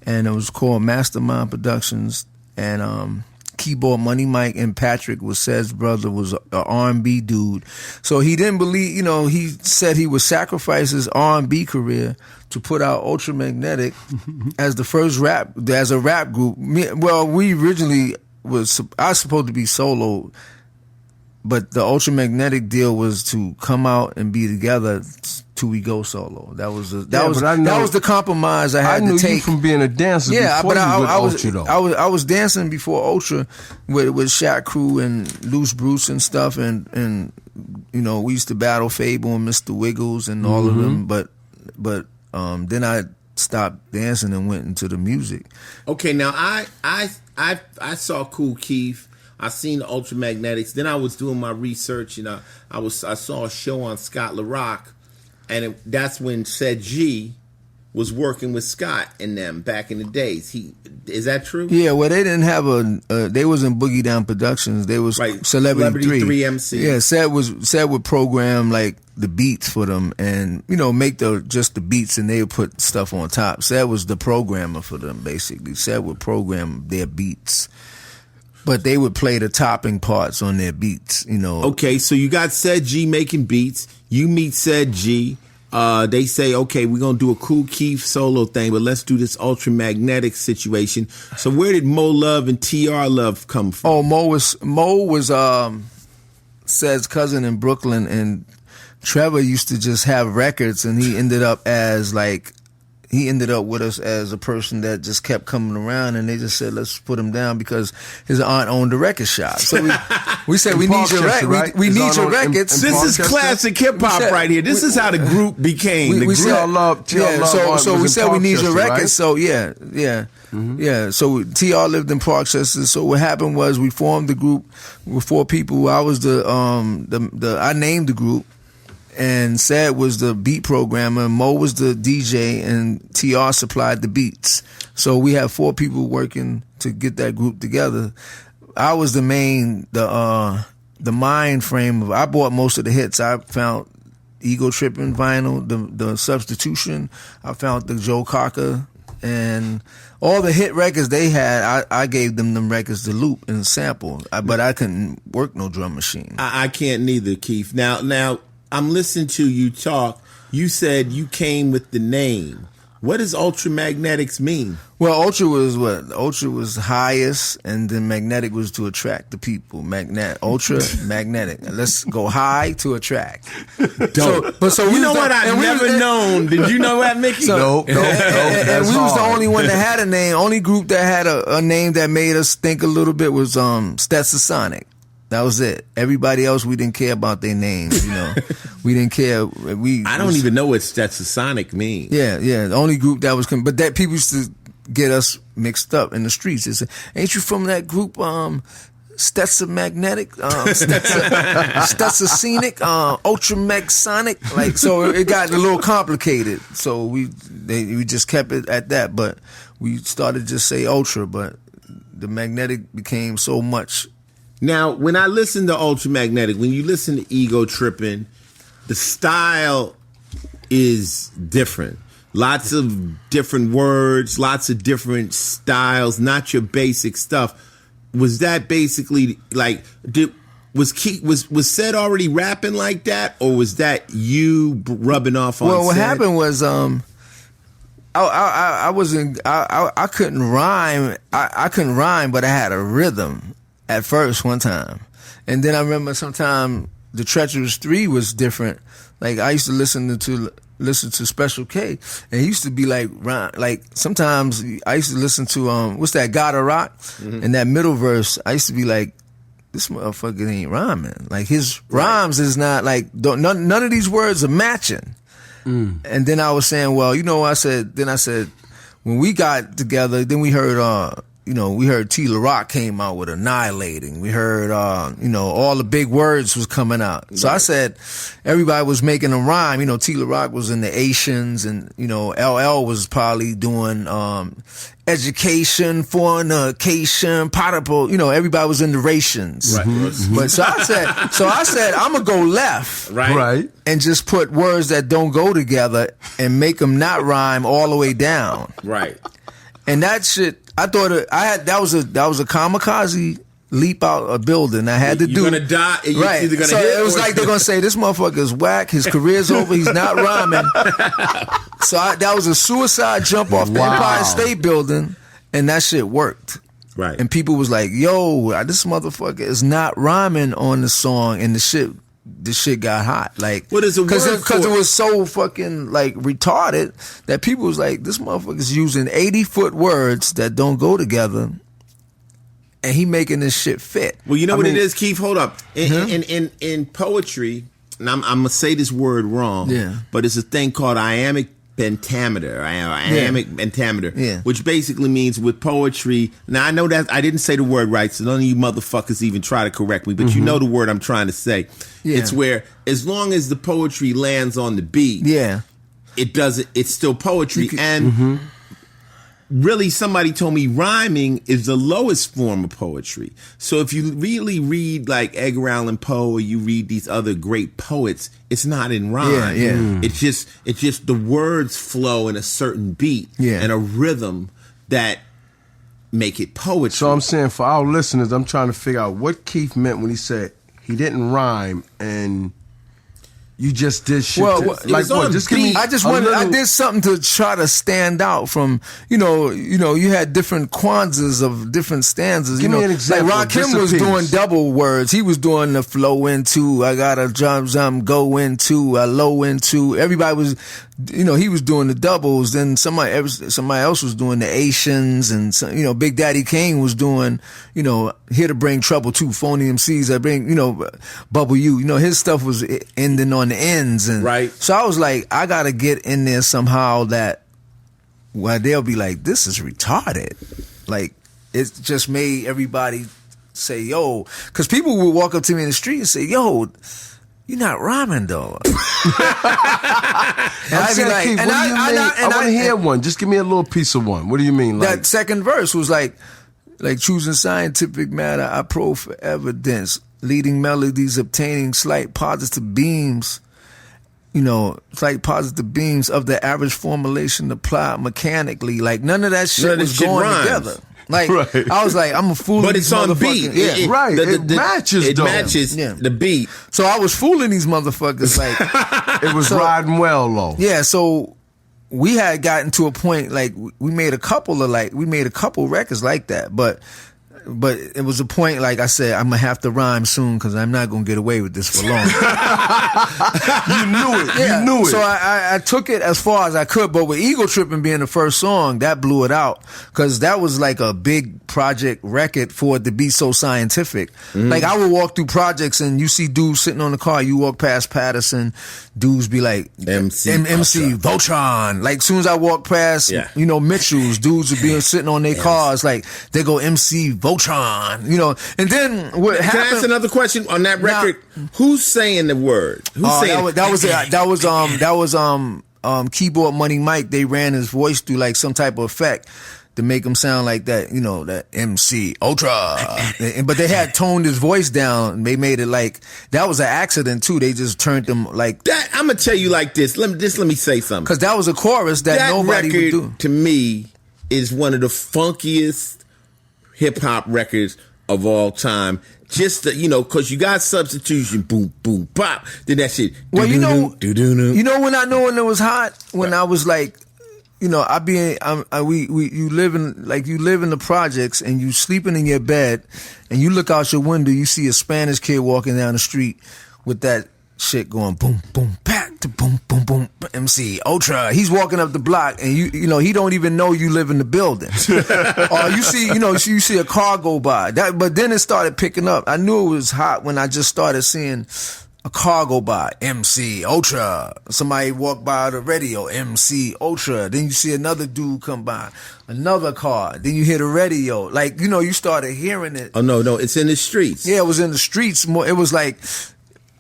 and it was called Mastermind Productions, and keyboard Money Mike and Patrick was Sed's brother, was an R&B dude. So he didn't believe, he said he would sacrifice his R&B career to put out Ultramagnetic as the first as a rap group. We originally I was supposed to be solo, but the Ultramagnetic deal was to come out and be together till we go solo. That was the compromise I had to take. I knew you from being a dancer. Yeah, before but I was Ultra, though. I was dancing before Ultra with Shaq Crew and Loose Bruce and stuff, and we used to battle Fable and Mr. Wiggles and all of them. But then I stopped dancing and went into the music. Okay, now I saw Cool Keith. I seen the Ultramagnetics. Then I was doing my research, and I saw a show on Scott LaRock, and that's when Sed G was working with Scott and them back in the days. Is that true? Yeah, well, they didn't have they was in Boogie Down Productions. They was Celebrity 3 MC. Yeah, Sed would program like the beats for them, and make just the beats, and they would put stuff on top. Sed was the programmer for them, basically. Sed would program their beats, but they would play the topping parts on their beats. Okay, so you got Sed G making beats. You meet Sed G. They say, okay, we're going to do a Cool Keith solo thing, but let's do this Ultramagnetic situation. So where did Mo Love and TR Love come from? Oh, Mo was Sed's cousin in Brooklyn, and Trevor used to just have records, and he ended up with us as a person that just kept coming around, and they just said, let's put him down because his aunt owned a record shop. So we said, we need your records. Right? We need your records. This is classic hip hop right here. This is how the group became. We said, so we said we need your records. Right? So yeah. Yeah, so TR lived in Parkchester. So what happened was we formed the group with 4 people. I was I named the group. And Sad was the beat programmer, Mo was the DJ, and TR supplied the beats. So we had 4 people working to get that group together. I was the mind frame of. I bought most of the hits. I found Ego Trippin' vinyl, the Substitution. I found the Joe Cocker, and all the hit records they had. I gave them records to loop and sample, but I couldn't work no drum machine. I can't neither, Keith. Now. I'm listening to you talk. You said you came with the name. What does ultramagnetics mean? Well, ultra was what? Ultra was highest, and then magnetic was to attract the people. Ultra magnetic. Let's go high to attract. So you know what? I've never known. Did you know that, Mickey? Nope. And we was the only one that had a name. Only group that had a name that made us think a little bit was Stetsasonic. That was it. Everybody else, we didn't care about their names, We didn't care. I don't even know what Stetsasonic means. Yeah. The only group that was, but that people used to get us mixed up in the streets. They said, ain't you from that group, Stetsasonic, Stetsasonic, Ultramagsonic? Like, so it got a little complicated. So we just kept it at that, but we started to just say Ultra, but the magnetic became so much. Now, when I listen to Ultramagnetic, when you listen to Ego Trippin', the style is different. Lots of different words, lots of different styles, not your basic stuff. Was that basically like was Sed already rapping like that, or was that you rubbing off on? Well, what Sed? happened was I couldn't rhyme. I couldn't rhyme, but I had a rhythm. At first, one time. And then I remember sometime the Treacherous 3 was different. Like, I used to listen to Special K, and he used to be like sometimes I used to listen to, what's that, Gotta Rock? Mm-hmm. And that middle verse, I used to be like, this motherfucker ain't rhyming. Like, his rhymes is not like, none of these words are matching. Mm. And then I was saying, well, I said, when we got together, then we heard, we heard T. La Rock came out with Annihilating. We heard, all the big words was coming out. So I said, everybody was making a rhyme. T. La Rock was in the Asians, and, LL was probably doing, education, fornication, potable, everybody was in the rations. Right. Mm-hmm. But so I said, I'm gonna go left. Right. And just put words that don't go together and make them not rhyme all the way down. Right. And that shit, I thought that was a kamikaze leap out a building. I had to do. You're gonna die. You're right. Either gonna so hit it was like they're gonna say this motherfucker's whack. His career's over. He's not rhyming. So that was a suicide jump off the Empire State Building, and that shit worked. Right. And people was like, "Yo, this motherfucker is not rhyming on the song," and the shit got hot. Like, what is a word for? Because it was so fucking like retarded that people was like, this motherfucker's using 80-foot words that don't go together, and he making this shit fit. Well, you know what it is, Keith? Hold up. In poetry, and I'm gonna say this word wrong, but it's a thing called iambic pentameter, which basically means with poetry. Now I know that I didn't say the word right, so none of you motherfuckers even try to correct me, but you know the word I'm trying to say. Yeah. It's where as long as the poetry lands on the beat, it's still poetry. And really, somebody told me rhyming is the lowest form of poetry. So if you really read like Edgar Allan Poe, or you read these other great poets, it's not in rhyme. It's just the words flow in a certain beat and a rhythm that make it poetry. So I'm saying for our listeners, I'm trying to figure out what Keith meant when he said he didn't rhyme, and You just did shit. Well, like what? Just give me. I did something to try to stand out from. You had different kwanzas of different stanzas. Give me an example. Like Rakim was doing double words. He was doing the flow into. I got a jump, go into. I low into. Everybody was, he was doing the doubles. Then somebody else was doing the Asians, and Big Daddy Kane was doing, here to bring trouble too. Phony MCs. I bring, Bubble U. His stuff was ending on the ends, and right. So I was like, I gotta get in there somehow that where they'll be like, this is retarded. Like, it just made everybody say, yo, because people would walk up to me in the street and say, yo, you're not rhyming though. And I'd be like, what do you mean? I want to hear one. Just give me a little piece of one. What do you mean? That second verse was like choosing scientific matter, I probe for evidence, leading melodies, obtaining slight positive beams. Slight positive beams of the average formulation applied mechanically. Like none of that shit was going together. Like right. I was like, I'm a fool. But it's on beat. Yeah. Right. It matches. It matches the beat. So I was fooling these motherfuckers. Like it was riding well though. Yeah. So we had gotten to a point like we made a couple records like that, but it was a point, like I said, I'm going to have to rhyme soon because I'm not going to get away with this for long. You knew it. Yeah. You knew it. So I took it as far as I could, but with Ego Trippin' being the first song, that blew it out because that was like a big project record for it to be so scientific. Mm-hmm. Like I would walk through projects and you see dudes sitting on the car, you walk past Patterson, dudes be like, MC Voltron. Like as soon as I walk past, Mitchell's, dudes would be sitting on their cars, like they go MC Voltron. And then what happened? Can I ask another question on that record? Who's saying the word? Who's saying that was Keyboard Money Mike. They ran his voice through like some type of effect to make him sound like that, that MC Ultra. But they had toned his voice down. They made it like that was an accident too. They just turned him like that. I'm gonna tell you like this. Let me say something. Because that was a chorus that nobody would do. To me, is one of the funkiest hip hop records of all time. Just because you got substitution, boom, boom, pop. Then that shit. Well, when I know when it was hot, when I was like, you live in the projects and you sleeping in your bed and you look out your window, you see a Spanish kid walking down the street with that shit going boom, boom, back to boom, boom, boom, MC Ultra. He's walking up the block and he don't even know you live in the building. Or you see a car go by. But then it started picking up. I knew it was hot when I just started seeing a car go by, MC Ultra. Somebody walk by the radio, MC Ultra. Then you see another dude come by, another car. Then you hear the radio. Like, you started hearing it. Oh, no, it's in the streets. Yeah, it was in the streets. It was like,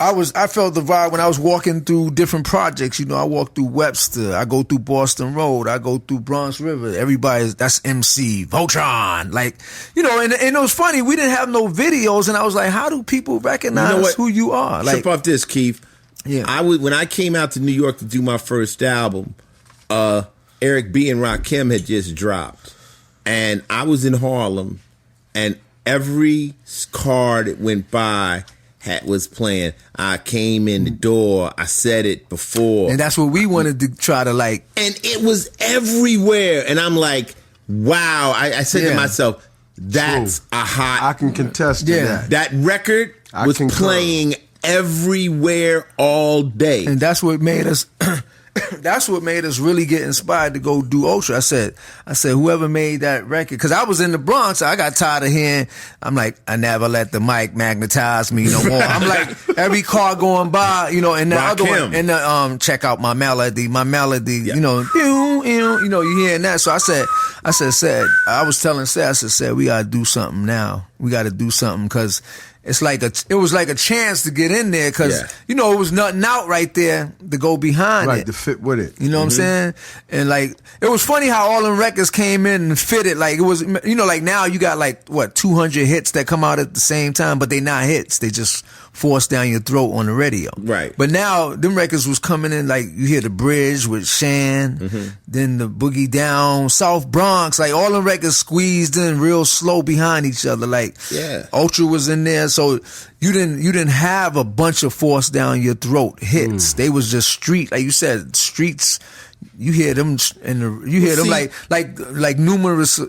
I felt the vibe when I was walking through different projects. I walk through Webster, I go through Boston Road, I go through Bronx River. That's MC Voltron. Like, and it was funny. We didn't have no videos, and I was like, how do people recognize who you are? Like, trip off this, Keith. Yeah. When I came out to New York to do my first album, Eric B and Rakim had just dropped, and I was in Harlem, and every car that went by was playing. I came in the door. I said it before. And that's what we wanted to try to like. And it was everywhere. And I'm like, wow. I said to myself, that's a hot. I can contest to that. That record was playing everywhere all day. And that's what made us... That's what made us really get inspired to go do Ultra. I said, whoever made that record, because I was in the Bronx, I got tired of hearing, I'm like, I never let the mic magnetize me no more. I'm like, every car going by, and the other one, and check out my melody, you hearing that. So I was telling Seth, we gotta do something now. We gotta do something, because it was like a chance to get in there because, it was nothing out right there to go behind it. Right, to fit with it. You know what I'm saying? And like, it was funny how all them records came in and fitted. Like it was, like now you got 200 hits that come out at the same time, but they not hits. They just forced down your throat on the radio. Right. But now them records was coming in, like you hear The Bridge with Shan, then the Boogie Down, South Bronx, like all them records squeezed in real slow behind each other. Like Ultra was in there So you didn't have a bunch of force down your throat hits. They was just street, like you said, streets. You hear them like numerous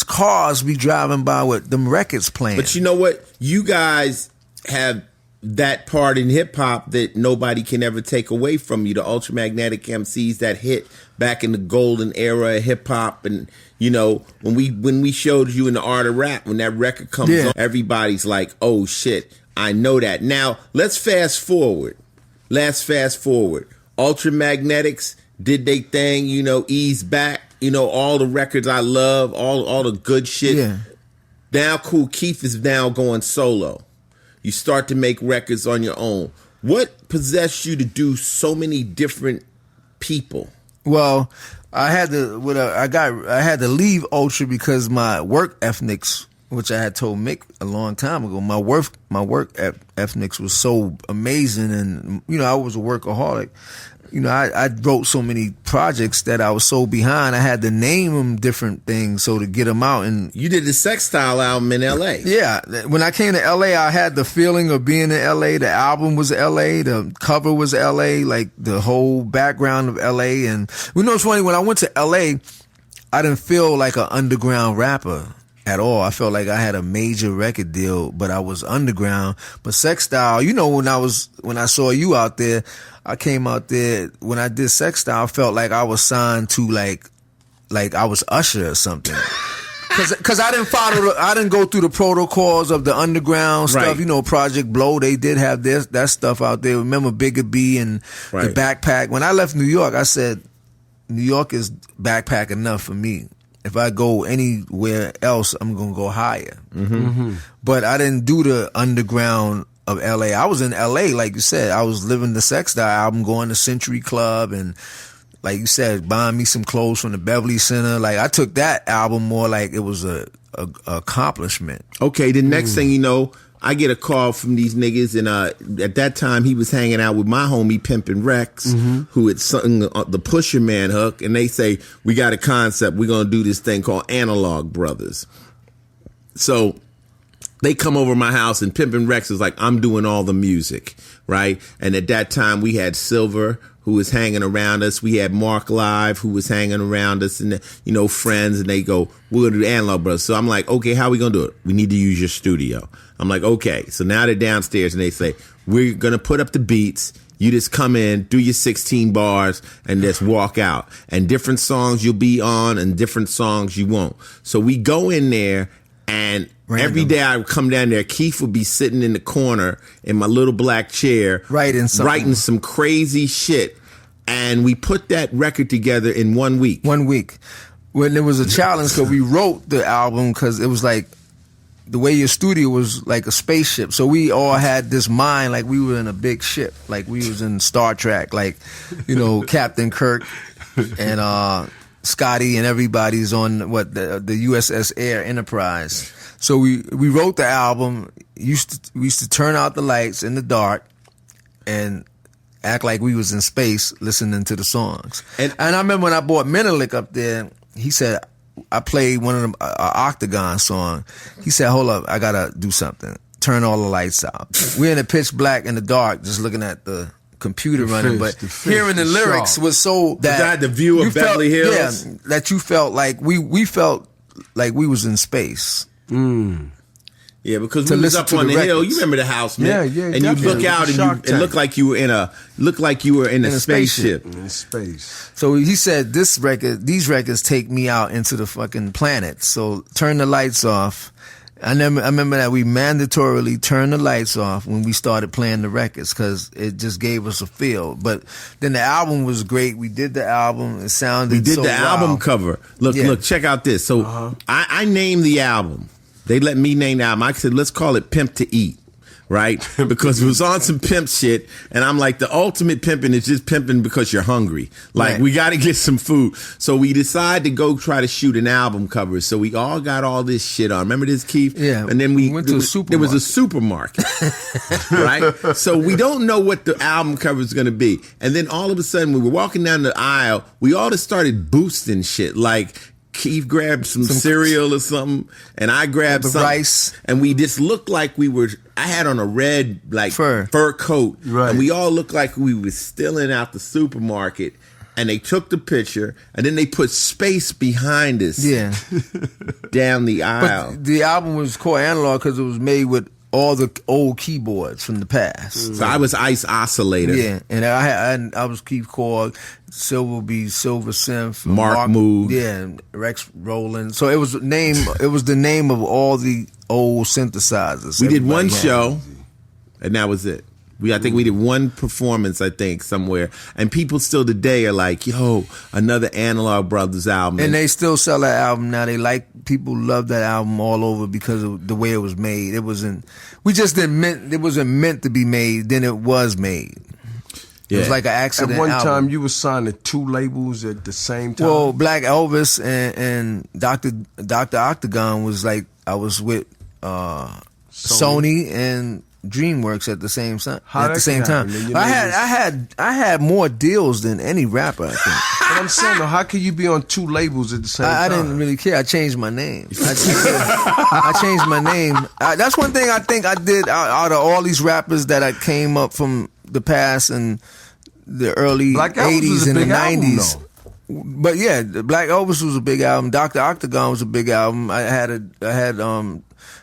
cars be driving by with them records playing. But you know what? You guys have that part in hip hop that nobody can ever take away from you. The Ultramagnetic MCs that hit back in the golden era of hip hop, and you know when we showed you in the Art of Rap, when that record comes on, everybody's like, "Oh shit, I know that." Now let's fast forward. Ultramagnetics did they thing, you know, Ease Back, you know, all the records I love, all the good shit. Yeah. Now Kool Keith is now going solo. You start to make records on your own. What possessed you to do so many different people? Well, I had to leave Ultra because my work ethics, which I had told Mick a long time ago, my work ethics was so amazing, and you know I was a workaholic. You know, I wrote so many projects that I was so behind. I had to name them different things so to get them out. And you did the Sextile album in L.A. Yeah, when I came to L.A., I had the feeling of being in L.A. The album was L.A., the cover was L.A., like the whole background of L.A. And you know, it's funny, when I went to L.A., I didn't feel like an underground rapper at all. I felt like I had a major record deal, but I was underground. But Sextile, you know, when I saw you out there, I came out there, when I did Sextile, I felt like I was signed to like I was Usher or something. Cause I didn't go through the protocols of the underground stuff. Right. You know, Project Blow, they did have that stuff out there. Remember Bigger B and the Backpack? When I left New York, I said, New York is backpack enough for me. If I go anywhere else, I'm going to go higher. Mm-hmm. But I didn't do the underground of L.A. I was in L.A., like you said. I was living the Sextile album, going to Century Club, and like you said, buying me some clothes from the Beverly Center. Like, I took that album more like it was a accomplishment. Okay, the next thing you know, I get a call from these niggas, and at that time he was hanging out with my homie Pimpin' Rex, who had sung the Pusher Man hook, and they say, we got a concept, we're going to do this thing called Analog Brothers. So they come over my house, and Pimpin' Rex is like, I'm doing all the music, right? And at that time we had Silver, who was hanging around us. We had Mark Live, who was hanging around us, and, you know, friends, and they go, we're going to do Analog Brothers. So I'm like, okay, how are we going to do it? We need to use your studio. I'm like, okay. So now they're downstairs, and they say, we're going to put up the beats. You just come in, do your 16 bars, and just walk out. And different songs you'll be on, and different songs you won't. So we go in there, and every day I would come down there, Keith would be sitting in the corner in my little black chair, writing some crazy shit. And we put that record together in 1 week. 1 week. When there was a challenge, because we wrote the album, because it was like, the way your studio was like a spaceship. So we all had this mind like we were in a big ship. Like we was in Star Trek, like, you know, Captain Kirk and Scotty and everybody's on the USS Air Enterprise. So we wrote the album. We used to turn out the lights in the dark and act like we was in space listening to the songs. And I remember when I brought Menelik up there, he said, I played one of them, Octagon song. He said, hold up, I gotta do something. Turn all the lights out. We're in the pitch black in the dark, just looking at the computer running, but hearing the lyrics was so that the view of Beverly Hills. Yeah, that you felt like we felt like we was in space. Yeah, because we was up on the hill. You remember the house, man? Yeah. And you look out and it looked like you were in a spaceship. In space. So he said, these records take me out into the fucking planet. So turn the lights off. I remember that we mandatorily turned the lights off when we started playing the records because it just gave us a feel. But then the album was great. We did the album. It sounded We did so the album wild. cover. Look, check out this. So I named the album. They let me name the album. I said, let's call it Pimp to Eat, right? Because it was on some pimp shit. And I'm like, the ultimate pimping is just pimping because you're hungry. Like, we got to get some food. So we decided to go try to shoot an album cover. So we all got all this shit on. Remember this, Keith? Yeah. And then we went to a supermarket. There was a supermarket, right? So we don't know what the album cover is going to be. And then all of a sudden, we were walking down the aisle. We all just started boosting shit. Like, Keith grabbed some cereal or something, and I grabbed some rice, and we just looked like we were. I had on a red fur coat, right. And we all looked like we were stealing out the supermarket. And they took the picture, and then they put space behind us, down the aisle. But the album was called Analog because it was made with all the old keyboards from the past. So I was Ice Oscillator. Yeah, and I was Keith Korg, Silver B, Silver Synth, Mark Moog. Yeah, Rex Roland. So it was the name of all the old synthesizers. We did one show, and that was it. I think we did one performance, somewhere. And people still today are like, yo, another Analog Brothers album. And they still sell that album now. People love that album all over because of the way it was made. It wasn't meant to be made, then it was made. It was like an accident. At one album. time, you were signed to 2 labels at the same time. Well, Black Elvis and Dr. Octagon was like, I was with Sony and DreamWorks at the same time. I had more deals than any rapper, I think. But I'm saying, though, how can you be on 2 labels at the same time? I didn't really care. I changed my name. I changed my name. That's one thing I think I did out of all these rappers that I came up from the past and the early 80s and the 90s. But yeah, Black Elvis was a big album. Dr. Octagon was a big album. I had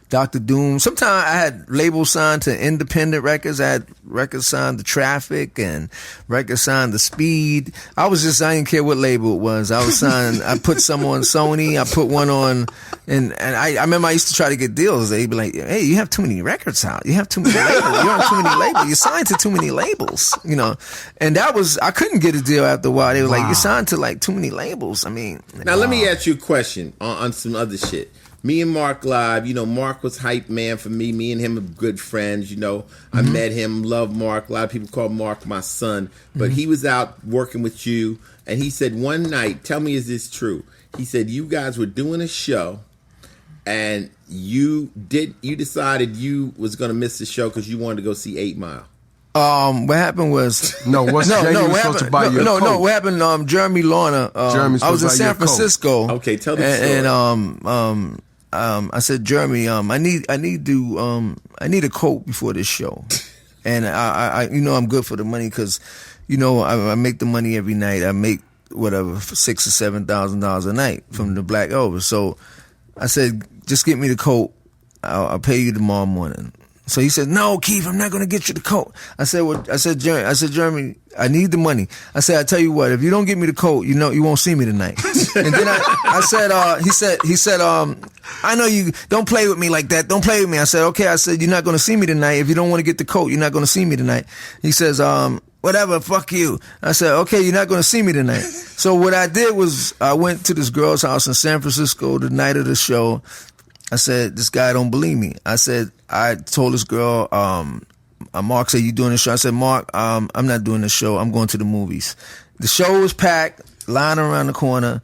Dr. Doom. Sometimes I had labels signed to independent records. I had records signed to Traffic and records signed to Speed. I didn't care what label it was. I was signed. I put some on Sony. I put one on, and I remember I used to try to get deals. They'd be like, "Hey, you have too many records out. You have too many labels. You're on too many labels. You're signed to too many labels." And I couldn't get a deal after a while. They were like, "You're signed to like too many labels." I mean, now let me ask you a question on some other shit. Me and Mark live, Mark was hype man for me. Me and him are good friends, I met him, love Mark. A lot of people call Mark my son. But he was out working with you, and he said one night, tell me, is this true? He said you guys were doing a show, and you decided you was going to miss the show because you wanted to go see 8 Mile. What happened was what happened? Jeremy Lorna. I was in San Francisco. Okay, tell the story. And I said, Jeremy, I need a coat before this show, and I I'm good for the money because, I make the money every night. I make whatever $6,000 or $7,000 a night from the Black Elvis. So I said, just get me the coat. I'll pay you tomorrow morning. So he said, "No, Keith, I'm not going to get you the coat." I said, Jeremy, I need the money. I said, I tell you what, if you don't get me the coat, you won't see me tonight. And then he said, I know you don't play with me like that. Don't play with me. I said, okay. I said, you're not going to see me tonight. If you don't want to get the coat, you're not going to see me tonight. He says, whatever, fuck you. I said, okay, you're not going to see me tonight. So what I did was I went to this girl's house in San Francisco the night of the show. I said, this guy don't believe me. I told this girl, Mark said, you doing the show? I said, Mark, I'm not doing the show. I'm going to the movies. The show was packed, line around the corner,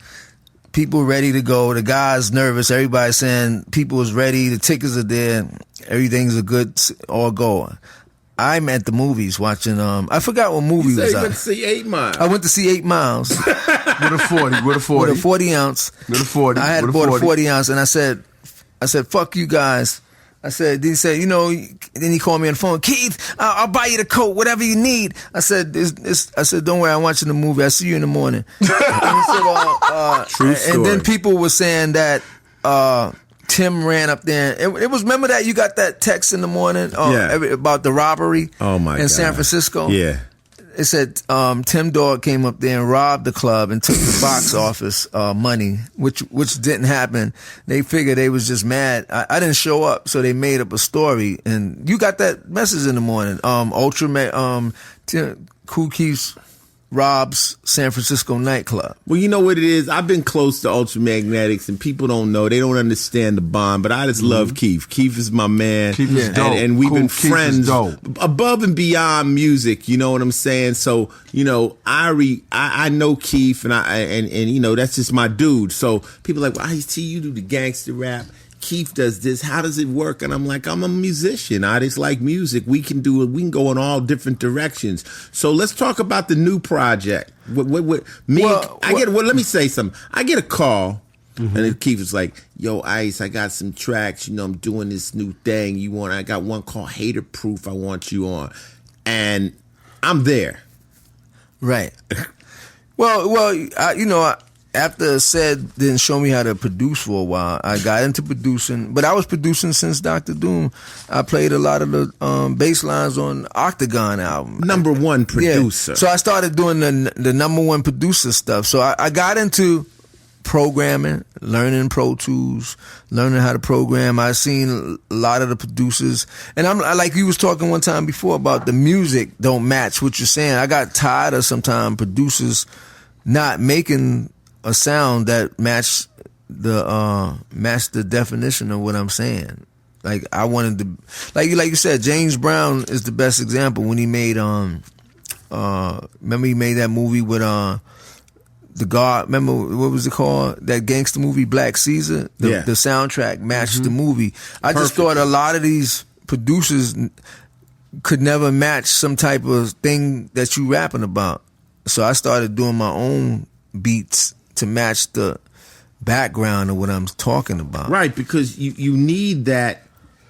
people ready to go. The guy's nervous. Everybody's saying people is ready. The tickets are there. Everything's a good all go. I'm at the movies watching, I forgot what movie was I out. went to see 8 Mile. I went to see 8 Miles. With a 40. With a 40. With a 40 ounce. With a 40. I had bought a 40 ounce, and I said, fuck you guys. I said, then he said, then he called me on the phone, Keith, I'll buy you the coat, whatever you need. I said, don't worry, I'm watching the movie. I'll see you in the morning. And he said, True story. And then people were saying that Tim ran up there. It was, remember that you got that text in the morning about the robbery in San Francisco? Yeah. It said Tim Dog came up there and robbed the club and took the box office money, which didn't happen. They figured they was just mad. I didn't show up, so they made up a story. And you got that message in the morning. Kool Keith's robs San Francisco nightclub. Well, you know what it is? I've been close to Ultramagnetics, and people don't know. They don't understand the bond, but I just love Keith. Keith is my man. Keith is dope. And we've been Keith friends is above and beyond music, you know what I'm saying? So, I know Keith, and that's just my dude. So people are like, well, Ice-T, you do the gangster rap. Keith does this. How does it work? And I'm like, I'm a musician. I just like music. We can do it. We can go in all different directions. So let's talk about the new project. Let me say something. I get a call And then Keith was like, yo, Ice, I got some tracks. You know, I'm doing this new thing. I got one called Hater Proof I want you on. And I'm there. Right. Well, after Said didn't show me how to produce for a while, I got into producing. But I was producing since Dr. Doom. I played a lot of the bass lines on Octagon album. Number one producer. Yeah. So I started doing the number one producer stuff. So I got into programming, learning Pro Tools, learning how to program. I seen a lot of the producers, and I'm like you was talking one time before about the music don't match what you're saying. I got tired of sometimes producers not making a sound that match the definition of what I'm saying. Like I wanted to, like you said, James Brown is the best example when he made remember he made that movie with the God, remember what was it called? That gangster movie, Black Caesar? The soundtrack matched the movie. I just thought a lot of these producers could never match some type of thing that you rapping about. So I started doing my own beats to match the background of what I'm talking about. Right, because you need that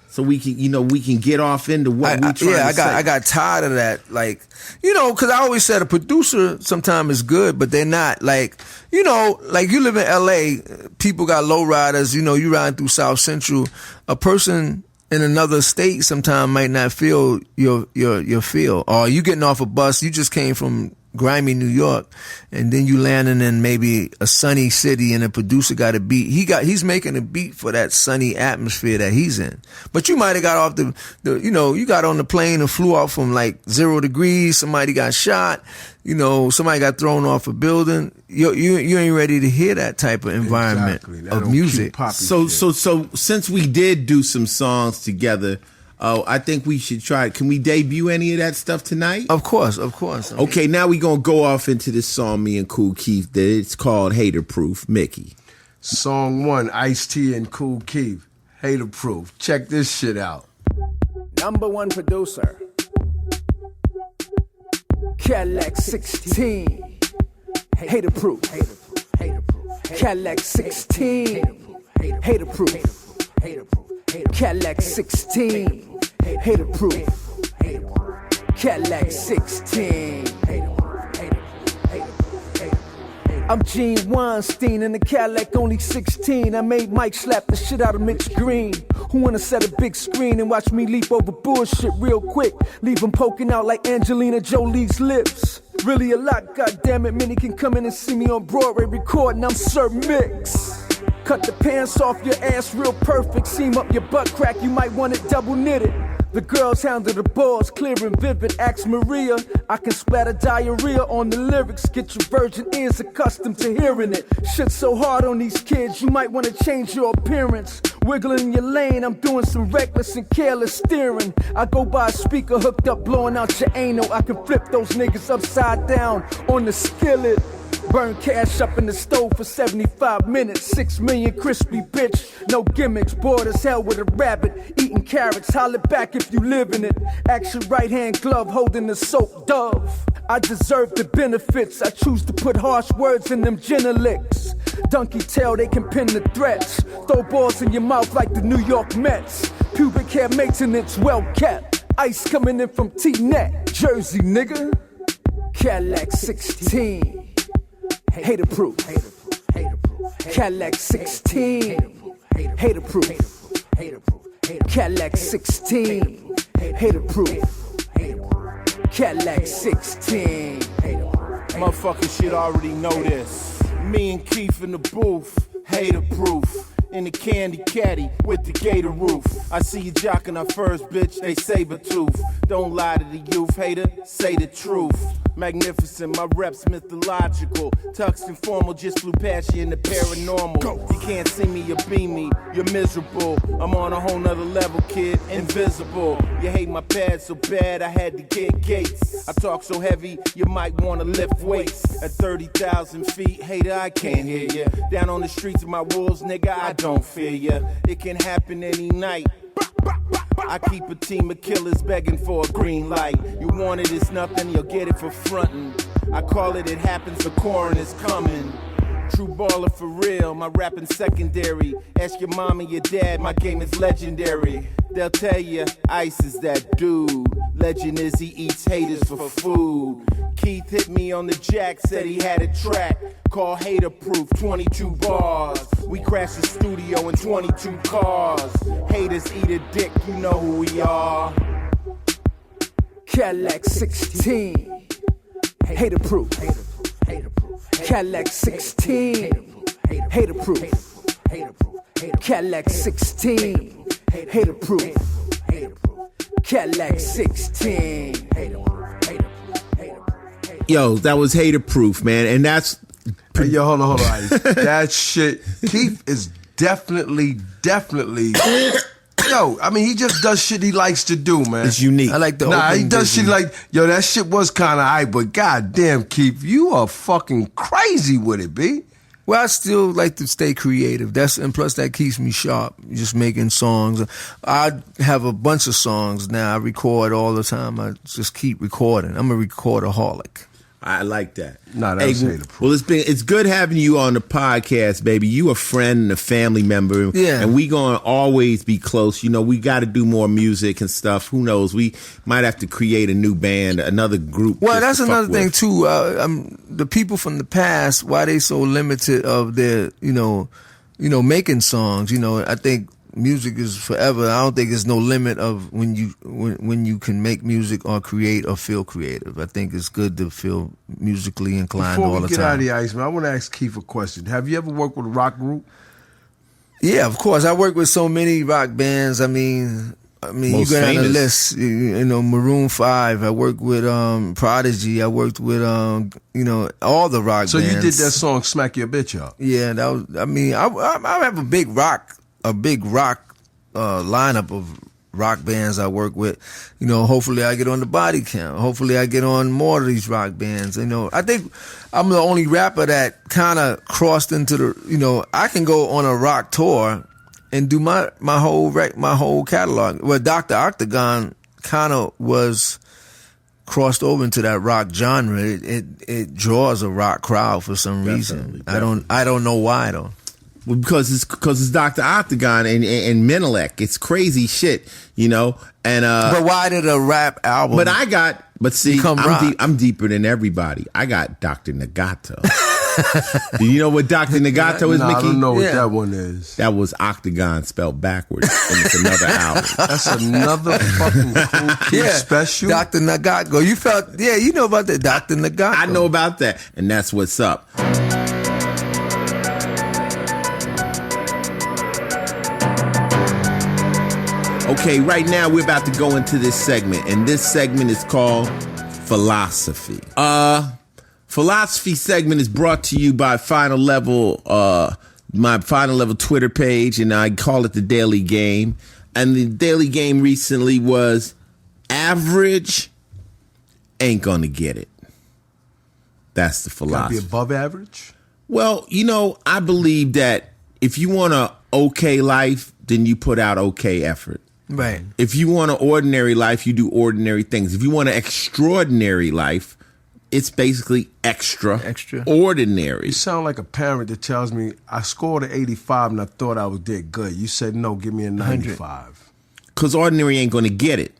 so we can get off into what we're trying to say. I got tired of that. Like, because I always said a producer sometimes is good, but they're not. Like, like you live in L.A., people got lowriders, you riding through South Central. A person in another state sometimes might not feel your feel. Or you getting off a bus, you just came from grimy New York, and then you landing in maybe a sunny city, and a producer got a beat. He's making a beat for that sunny atmosphere that he's in. But you might have got off you got on the plane and flew off from like 0 degrees. Somebody got shot. Somebody got thrown off a building. You ain't ready to hear that type of environment of music. So since we did do some songs together, I think we should try. Can we debut any of that stuff tonight? Of course. Okay, now we're going to go off into this song me and Kool Keith did. It's called Hater Proof. Mickey. Song 1, Ice-T and Kool Keith. Hater Proof. Check this shit out. Number one producer. Cadillac 16. Hater Proof. Cadillac 16. Hater Proof. Cadillac 16. Hater Proof. Cadillac 16. I'm Gene Weinstein in the Cadillac, only 16. I made Mike slap the shit out of Mitch Green, who wanna set a big screen and watch me leap over bullshit real quick, leave him poking out like Angelina Jolie's lips. Really a lot, goddammit. Many can come in and see me on Broadway recording. I'm Sir Mix. Cut the pants off your ass real perfect. Seam up your butt crack, you might want it double knitted. The girls handle the balls clear and vivid. Ask Maria, I can splatter diarrhea on the lyrics. Get your virgin ears accustomed to hearing it. Shit so hard on these kids, you might want to change your appearance. Wiggling in your lane, I'm doing some reckless and careless steering. I go by a speaker hooked up, blowing out your anal. I can flip those niggas upside down on the skillet. Burn cash up in the stove for 75 minutes. 6 million crispy, bitch. No gimmicks. Bored as hell with a rabbit. Eating carrots. Holler back if you live in it. Action right hand glove holding the soap dove. I deserve the benefits. I choose to put harsh words in them generics. Donkey tail, they can pin the threats. Throw balls in your mouth like the New York Mets. Pubic hair maintenance well kept. Ice coming in from T-Net. Jersey, nigga. Cadillac 16. Hater Proof. Cadillac 16. Hater Proof. Cadillac 16. Hater Proof. Cadillac 16. Motherfucking shit already know this. Me and Keith in the booth. Hater Proof. In the candy caddy with the gator roof. I see you jocking our first bitch, they saber tooth. Don't lie to the youth, hater, say the truth. Magnificent, my reps mythological. Tux and formal, just flew past you in the paranormal. You can't see me or be me, you're miserable. I'm on a whole nother level, kid, invisible. You hate my pad so bad, I had to get gates. I talk so heavy, you might wanna lift weights. At 30,000 feet, hater, I can't hear ya. Down on the streets of my wolves, nigga, I don't fear ya. It can happen any night. I keep a team of killers begging for a green light. You want it, it's nothing, you'll get it for frontin'. I call it, it happens, the coroner's coming. True baller for real, my rapping secondary. Ask your mom and your dad, my game is legendary. They'll tell you, Ice is that dude. Legend is he eats haters for food. Keith hit me on the jack, said he had a track called Hater Proof, 22 bars. We crashed the studio in 22 cars. Haters eat a dick, you know who we are. Cadillac 16. Hater proof. Cadillac 16. Hater proof. Cadillac 16. Hater proof. Cadillac 16. Yo, that was Hater Proof, man. And that's... Hey, yo, hold on. That shit, Keith is definitely... Yo, I mean, he just does shit he likes to do, man. It's unique. I like the he does shit like, yo, that shit was kind of hype, but goddamn, Keith, you are fucking crazy with it, B. Well, I still like to stay creative. And plus that keeps me sharp, just making songs. I have a bunch of songs now. I record all the time. I just keep recording. I'm a recordaholic. I like that. No, that's Hater Proof. Well, it's good having you on the podcast, baby. You a friend and a family member. Yeah. And we gonna always be close. You know, we got to do more music and stuff. Who knows? We might have to create a new band, another group. Well, that's another thing too. The people from the past, why they so limited of their, making songs. I think music is forever. I don't think there's no limit of when you can make music or create or feel creative. I think it's good to feel musically inclined all the time. Before we get out of the ice, man, I want to ask Keith a question. Have you ever worked with a rock group? Yeah, of course. I work with so many rock bands. I mean, you go down the list. Maroon 5. I worked with Prodigy. I worked with all the rock bands. So you did that song "Smack Your Bitch Up"? Yeah, that was. I mean, I have a big rock lineup of rock bands I work with. Hopefully I get on the body count. Hopefully I get on more of these rock bands. I think I'm the only rapper that kind of crossed into the. I can go on a rock tour and do my whole catalog. Well, Dr. Octagon kind of was crossed over into that rock genre. It draws a rock crowd for some reason. Definitely. I don't know why though. Well, because it's Dr. Octagon and Menelik. It's crazy shit, And but why did a rap album? I'm deeper than everybody. I got Dr. Nagato. Do you know what Dr. Nagato is, Mickey? I don't know what that one is. That was Octagon spelled backwards, and it's another album. That's another fucking cool kid special. Dr. Nagato. You know about that, Dr. Nagato. I know about that, and that's what's up. Okay, right now we're about to go into this segment, and this segment is called Philosophy. Philosophy segment is brought to you by Final Level, my Final Level Twitter page, and I call it the Daily Game. And the Daily Game recently was average ain't gonna get it. That's the philosophy. Gotta be above average? Well, I believe that if you want an okay life, then you put out okay effort. Right. If you want an ordinary life, you do ordinary things. If you want an extraordinary life, it's basically extraordinary. You sound like a parent that tells me, I scored an 85 and I thought I did good. You said, no, give me a 95. Because ordinary ain't going to get it.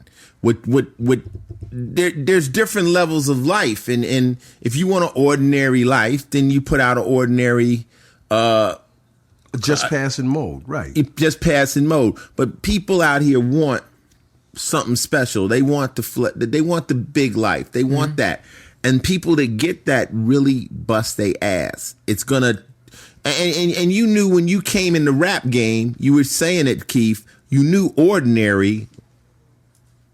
There's different levels of life. And if you want an ordinary life, then you put out an ordinary... just passing mode, right. Just passing mode. But people out here want something special. They want they want the big life. They want that. And people that get that really bust their ass. It's gonna, and you knew when you came in the rap game, you were saying it, Keith, you knew ordinary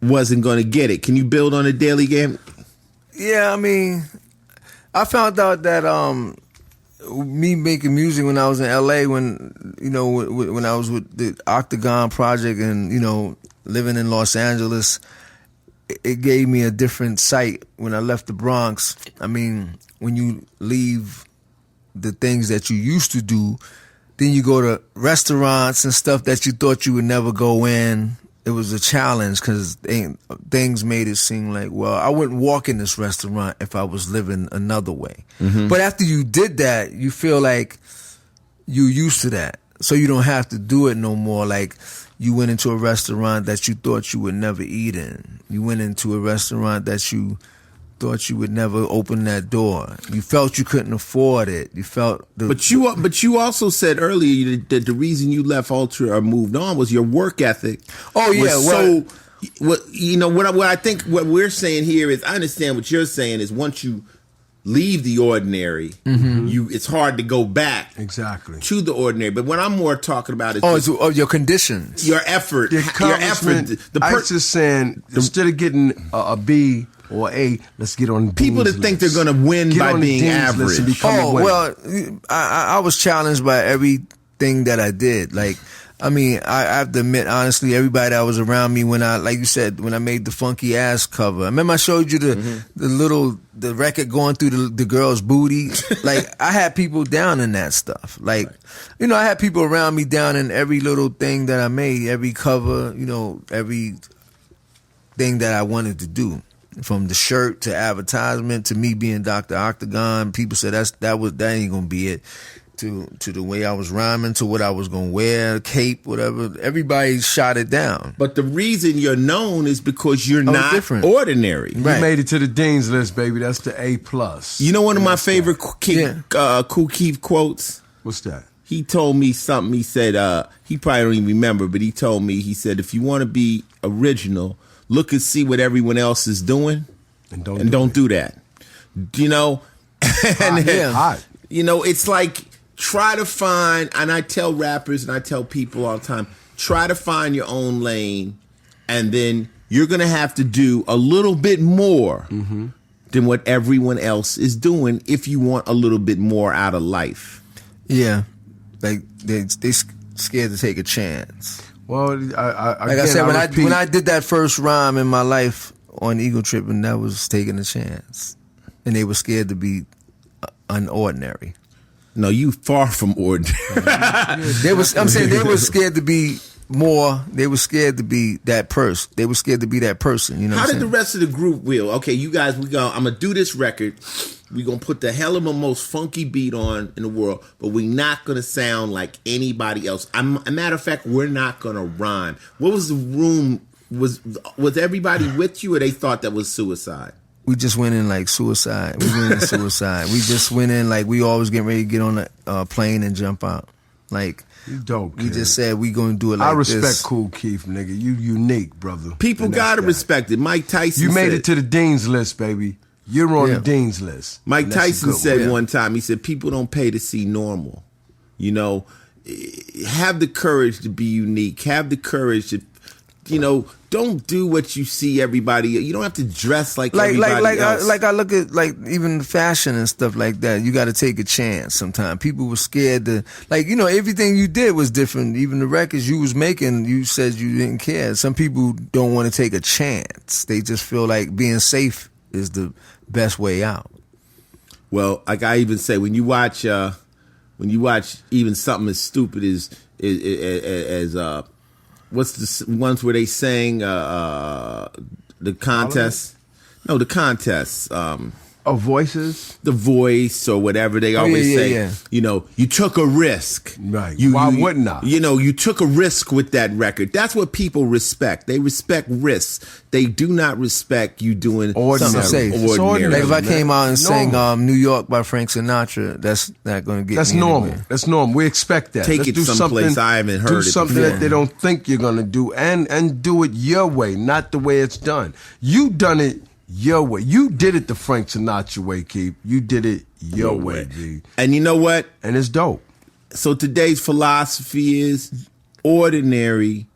wasn't gonna get it. Can you build on a Daily Game? Yeah, I mean, I found out that me making music when I was in LA, when I was with the Octagon Project and, living in Los Angeles, it gave me a different sight when I left the Bronx. I mean, when you leave the things that you used to do, then you go to restaurants and stuff that you thought you would never go in. it was a challenge because things made it seem like, well, I wouldn't walk in this restaurant if I was living another way. Mm-hmm. But after you did that, you feel like you used to that. So you don't have to do it no more. Like you went into a restaurant that you thought you would never eat in. You went into a restaurant that you thought you would never open that door. You felt you couldn't afford it. You felt But you also said earlier that the reason you left Ultra or moved on was your work ethic. Oh yeah, what I think what we're saying here is, I understand what you're saying is once you leave the ordinary, it's hard to go back to the ordinary. But what I'm more talking about is your conditions, your effort, your effort. The just saying instead of getting a B or A, let's get on the people that think they're going to win by being average. I was challenged by everything that I did. Like, I mean, I have to admit, honestly, everybody that was around me when like you said, when I made the funky ass cover. I remember I showed you the record going through the girl's booty. Like, I had people down in that stuff. Like, you know, I had people around me down in every little thing that I made, every cover, you know, every thing that I wanted to do. From the shirt to advertisement to me being Dr. Octagon, people said that ain't gonna be it. To the way I was rhyming, to what I was gonna wear, cape, whatever. Everybody shot it down. But the reason you're known is because you're not different. Ordinary. Right. You made it to the Dean's List, baby. That's the A+. You know one of my favorite Kool Keith quotes? What's that? He told me something. He said, he probably don't even remember, but he told me, he said, if you want to be original, look and see what everyone else is doing, and don't do that. You know, you know, it's like try to find. And I tell rappers and I tell people all the time, try to find your own lane, and then you're gonna have to do a little bit more than what everyone else is doing if you want a little bit more out of life. Yeah, like they scared to take a chance. Well, like I said, when I did that first rhyme in my life on Eagle Trip, and that was taking a chance, and they were scared to be unordinary. No, you far from ordinary. I'm saying they were scared to be more. They were scared to be that person. They were scared to be that person. You know. How did the rest of the group feel? Okay, you guys, I'm gonna do this record. We're going to put the hell of a most funky beat on in the world, but we're not going to sound like anybody else. A matter of fact, we're not going to rhyme. What was the room? Was everybody with you, or they thought that was suicide? We just went in like suicide. We went in suicide. We just went in like we always get ready to get on a plane and jump out. Like, you dope, we just said we going to do it like this. I respect Kool Keith, nigga. You unique, brother. People got to respect it. Mike Tyson You made it to the Dean's List, baby. You're on the Dean's List. Mike Tyson said one time, he said, people don't pay to see normal. You know, have the courage to be unique. Have the courage to, you know, don't do what you see everybody. You don't have to dress like everybody else. I look at, like, even fashion and stuff like that. You got to take a chance sometimes. People were scared to, like, you know, everything you did was different. Even the records you was making, you said you didn't care. Some people don't want to take a chance. They just feel like being safe is the best way out. Well, like I even say, when you watch even something as stupid as what's the ones where they sang the contest? No, the contest. Voices? The Voice or whatever they always say. Yeah. You know, you took a risk. Right. Why wouldn't I? You know, you took a risk with that record. That's what people respect. They respect risks. They do not respect you doing something safe. Ordinary. Like if I came out and sang New York by Frank Sinatra, that's not going to get me normal. Anywhere. That's normal. We expect that. Take it someplace I haven't heard it. Do something that they don't think you're going to do, and do it your way, not the way it's done. You done it your way. You did it the Frank Sinatra way, Keith. You did it your way, G. And you know what? And it's dope. So today's philosophy is ordinary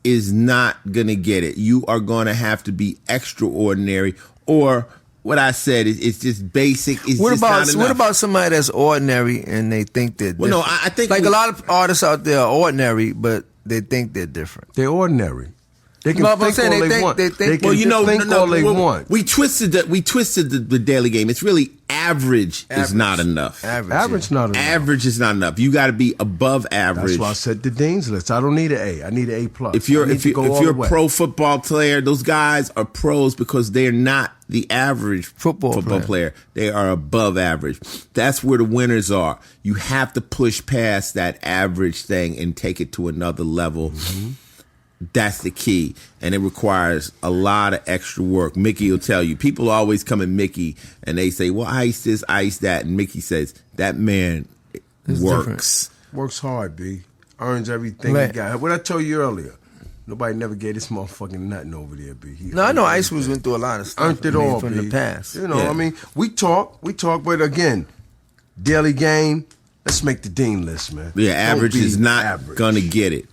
is not going to get it. You are going to have to be extraordinary, or what I said is it's just basic. It's what just about not enough. What about somebody that's ordinary and they think they're different? Well, no, I think like a lot of artists out there are ordinary, but they think they're different. They're ordinary. They can think all they want. They can think all they want. We twisted the daily game. It's really average is not enough. Average not enough. Average is not enough. You got to be above average. That's why I said the Dean's List. I don't need an A. I need an A+. If you're a pro football player, those guys are pros because they're not the average football player. They are above average. That's where the winners are. You have to push past that average thing and take it to another level. Mm-hmm. That's the key, and it requires a lot of extra work. Mickey will tell you. People always come at Mickey, and they say, well, ice this, ice that. And Mickey says, that man works. Works hard, B. Earns everything he got. What I told you earlier, nobody never gave this motherfucking nothing over there, B. I know Ice was went through a lot of stuff. Earned it all, from B. the past. You know, I mean, we talk, but again, daily game, let's make the Dean List, man. Yeah, average is not going to get it.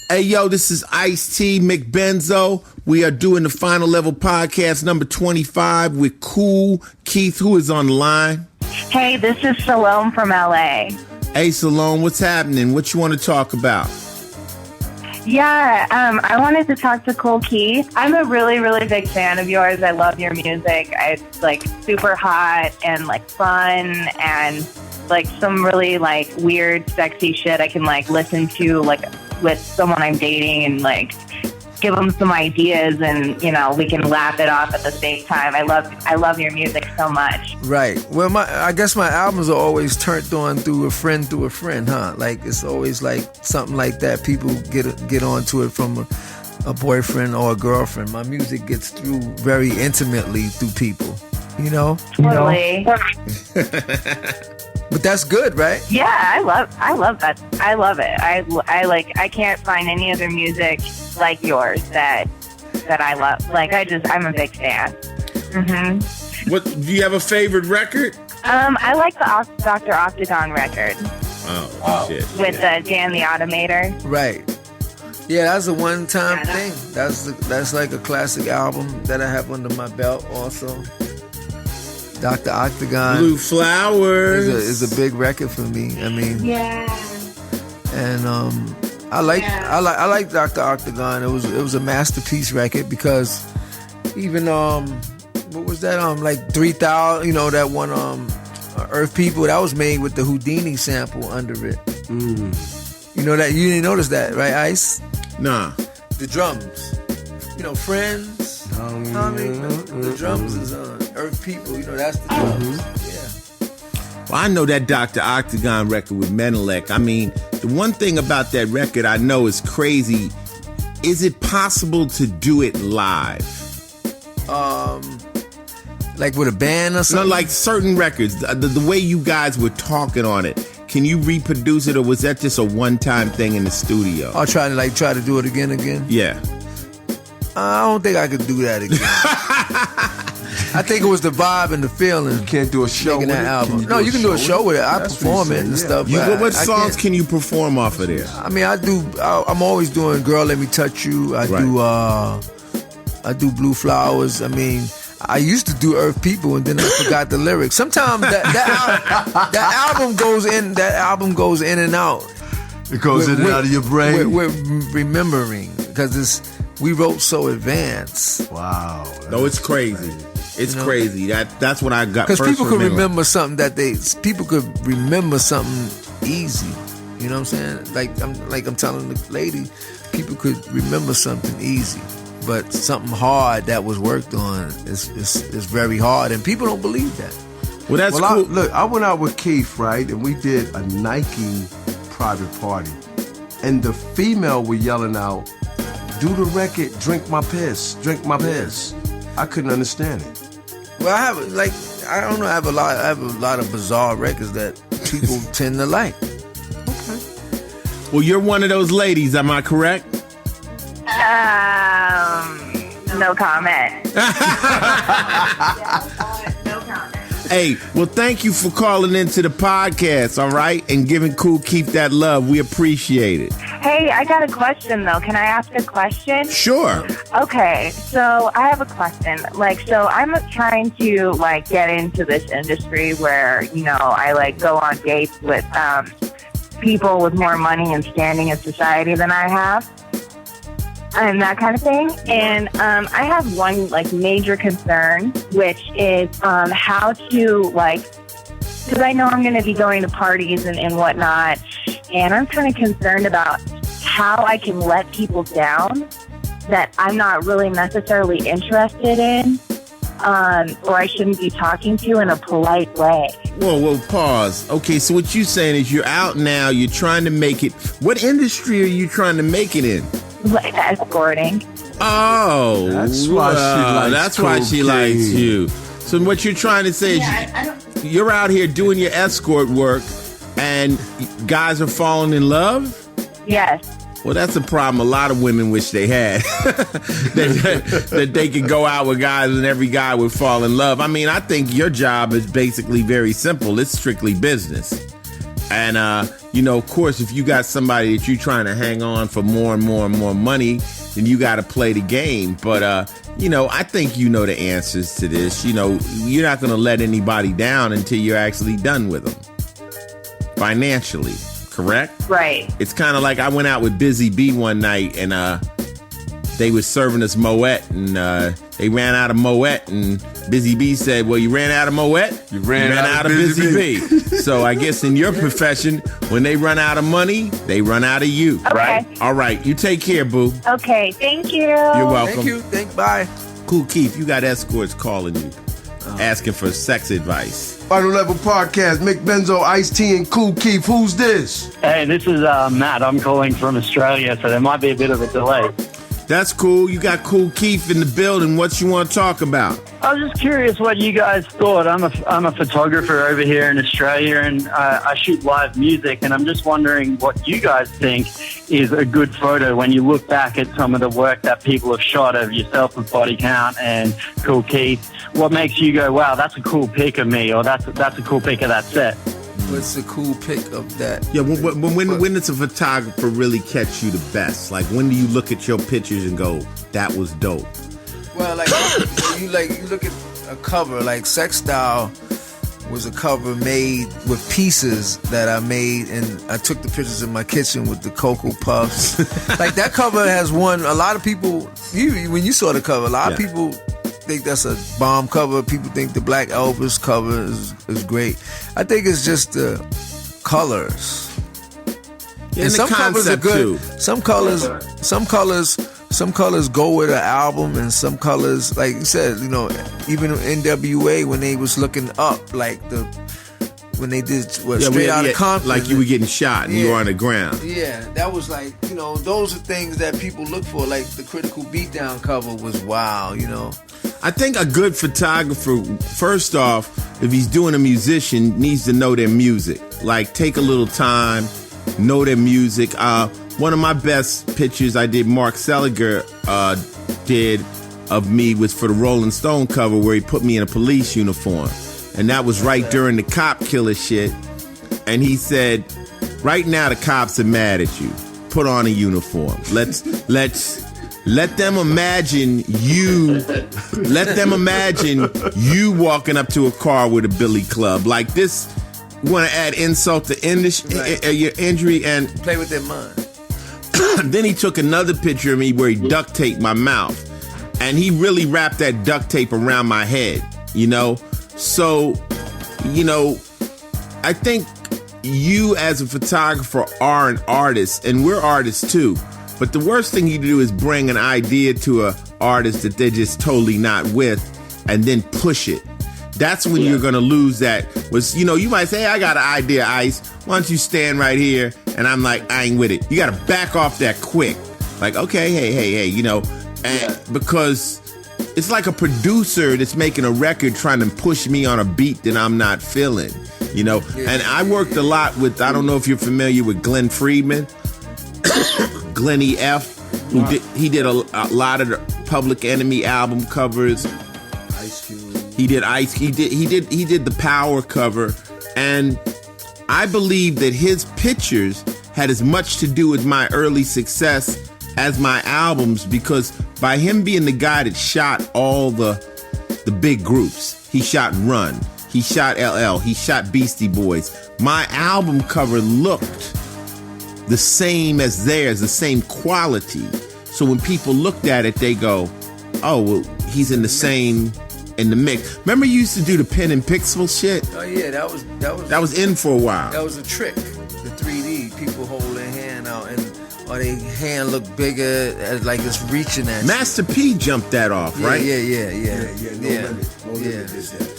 Hey, yo, this is Ice-T, Mick Benzo. We are doing the Final Level Podcast number 25 with Cool Keith, who is on the line. Hey, this is Salome from LA. Hey, Salome, what's happening? What you want to talk about? Yeah, I wanted to talk to Cool Keith. I'm a really, really big fan of yours. I love your music. It's like super hot and like fun and like some really like weird, sexy shit I can like listen to like with someone I'm dating and like give them some ideas and, you know, we can laugh it off at the same time. I love your music so much. Right. Well, I guess my albums are always turned on through a friend, huh? Like it's always like something like that. People get onto it from a boyfriend or a girlfriend. My music gets through very intimately through people, you know? Totally. But that's good, right? Yeah, I love that. I love it. I can't find any other music like yours that I love. Like I'm a big fan. Mm-hmm. What do you have a favorite record? I like the Dr. Octagon record. Oh shit. With Dan the Automator. Right. Yeah, that's a one-time thing. That's like a classic album that I have under my belt also. Dr. Octagon. Blue Flowers is a big record for me. I mean, yeah. And I like Dr. Octagon. It was a masterpiece record because even what was that like 3000, you know, that one Earth People, that was made with the Houdini sample under it. You know that, you didn't notice that, right, Ice? Nah. The drums, you know, Friends. The drums is on Earth People, you know, that's the drums. Yeah. Well, I know that Dr. Octagon record with Menelek. I mean, the one thing about that record I know is crazy. Is it possible to do it live? Like with a band or something? No, like certain records. The way you guys were talking on it. Can you reproduce it, or was that just a one-time thing in the studio? I'll try to do it again? Yeah. I don't think I could do that again. I think it was the vibe and the feeling. You can't do a show with that album. No, you can do a show with it. I perform it and stuff. What songs can you perform off of there? I mean, I'm always doing "Girl, Let Me Touch You." I do "Blue Flowers." I mean, I used to do "Earth People" and then I forgot the lyrics. Sometimes that album goes in. That album goes in and out. It goes in and out of your brain. We're remembering because we wrote so advanced. Wow. No, it's crazy. It's crazy. That's what I got. Because people could remember something people could remember something easy. You know what I'm saying? Like I'm telling the lady, people could remember something easy, but something hard that was worked on is very hard, and people don't believe that. Well, that's cool. I went out with Keith, right, and we did a Nike private party, and the female were yelling out, "Do the record, drink my piss, drink my piss." I couldn't understand it. Well, I have a lot of bizarre records that people tend to like. Okay. Well, you're one of those ladies, am I correct? No comment. No comment. Hey, well, thank you for calling into the podcast, all right, and giving Cool Keith that love. We appreciate it. Hey, I got a question, though. Can I ask a question? Sure. Okay, so I have a question. So I'm trying to, get into this industry where, I, go on dates with people with more money and standing in society than I have. and that kind of thing. And I have one like major concern, which is how to like, because I know I'm going to be going to parties and whatnot, and I'm kind of concerned about how I can let people down that I'm not really necessarily interested in, or I shouldn't be talking to in a polite way. Whoa, pause. Okay, so what you're saying is you're out now, you're trying to make it. What industry are you trying to make it in? Like escorting. Oh, that's why she likes you. So what you're trying to say is you're out here doing your escort work and guys are falling in love? Yes. Well, that's a problem a lot of women wish they had. that they could go out with guys and every guy would fall in love. I mean, I think your job is basically very simple. It's strictly business. And, of course, if you got somebody that you're trying to hang on for more and more and more money, then you got to play the game. But, I think you know the answers to this. You're not going to let anybody down until you're actually done with them financially. Correct? Right. It's kind of like I went out with Busy Bee one night and they were serving us Moet and they ran out of Moet and Busy Bee said, well, you ran out of Moet? You ran out of Busy Bee. So I guess in your profession, when they run out of money, they run out of you. Okay. Right? All right. You take care, boo. Okay. Thank you. You're welcome. Thank you. Bye. Cool Keith, you got escorts calling you, asking for sex advice. Final Level Podcast, Mick Benzo, Ice-T, and Cool Keith. Who's this? Hey, this is Matt. I'm calling from Australia, so there might be a bit of a delay. That's cool. You got Cool Keith in the building. What you want to talk about? I was just curious what you guys thought. I'm a photographer over here in Australia, and I shoot live music, and I'm just wondering what you guys think is a good photo when you look back at some of the work that people have shot of yourself with Body Count and Cool Keith. What makes you go, wow, that's a cool pic of me, or that's a cool pic of that set? What's the cool pic of that? Yeah, when does a photographer really catch you the best? Like, when do you look at your pictures and go, that was dope? Well, you look at a cover, like Sex Style was a cover made with pieces that I made, and I took the pictures in my kitchen with the Cocoa Puffs. Like, that cover has won a lot of people. When you saw the cover, a lot of people think that's a bomb cover. People think the Black Elvis cover is great. I think it's just the colors. Yeah, and some covers are good. Too. Some colors go with an album, and some colors, like you said, even NWA when they was looking up, like when they did Straight Outta Compton, like you were getting shot and you were on the ground. Yeah, that was like, those are things that people look for. Like the Critical Beatdown cover was wow, I think a good photographer, first off, if he's doing a musician, needs to know their music. Like, take a little time, know their music. One of my best pictures I did, Mark Seliger did of me, was for the Rolling Stone cover where he put me in a police uniform. And that was right during the cop killer shit. And he said, right now the cops are mad at you. Put on a uniform. Let them imagine you. Let them imagine you walking up to a car with a billy club like this. You want to add insult to your injury and play with their mind. Then he took another picture of me where he duct taped my mouth, and he really wrapped that duct tape around my head. So, I think you as a photographer are an artist, and we're artists too. But the worst thing you do is bring an idea to an artist that they're just totally not with, and then push it. That's when you're going to lose that. You might say, hey, I got an idea, Ice. Why don't you stand right here? And I'm like, I ain't with it. You got to back off that quick. Like, okay, hey, and because it's like a producer that's making a record trying to push me on a beat that I'm not feeling, And I worked a lot with, I don't know if you're familiar with Glenn Friedman. Glenny F, he did a lot of the Public Enemy album covers. Ice Cube. He did the Power cover, and I believe that his pictures had as much to do with my early success as my albums, because by him being the guy that shot all the big groups, he shot Run, he shot LL, he shot Beastie Boys. My album cover looked the same as theirs, the same quality. So when people looked at it, they go, oh, well, he's in the mix. Remember you used to do the pen and pixel shit? Oh yeah, that was in for a while. That was a trick. The 3D, people hold their hand out or their hand look bigger, like it's reaching at Master P jumped that off, right? Yeah.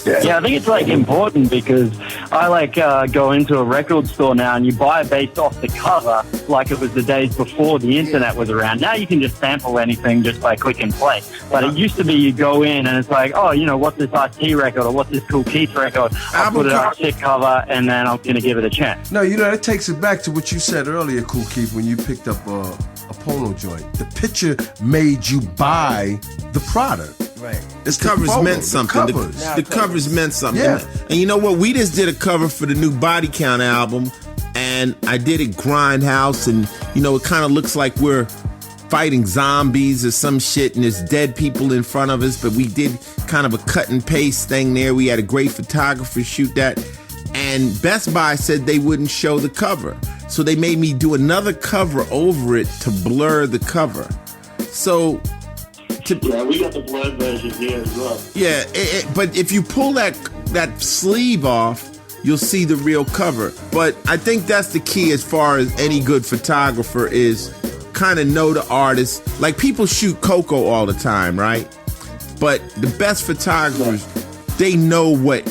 Yeah, I think it's like important because I go into a record store now and you buy based off the cover like it was the days before the internet was around. Now you can just sample anything just by click and play. But it used to be you go in and it's like, oh, what's this Ice-T record or what's this Cool Keith record? I'll put it on a sick cover and then I'm going to give it a chance. No, that takes it back to what you said earlier, Cool Keith, when you picked up a Pono joint. The picture made you buy the product. Right. The covers meant something. The covers meant something. Yeah. And you know what? We just did a cover for the new Body Count album, and I did it Grindhouse, and it kind of looks like we're fighting zombies or some shit, and there's dead people in front of us, but we did kind of a cut and paste thing there. We had a great photographer shoot that, and Best Buy said they wouldn't show the cover, so they made me do another cover over it to blur the cover. So yeah, we got the blurred version here as well. Yeah, but if you pull that sleeve off, you'll see the real cover. But I think that's the key as far as any good photographer is kind of know the artist. Like people shoot Coco all the time, right? But the best photographers, they know what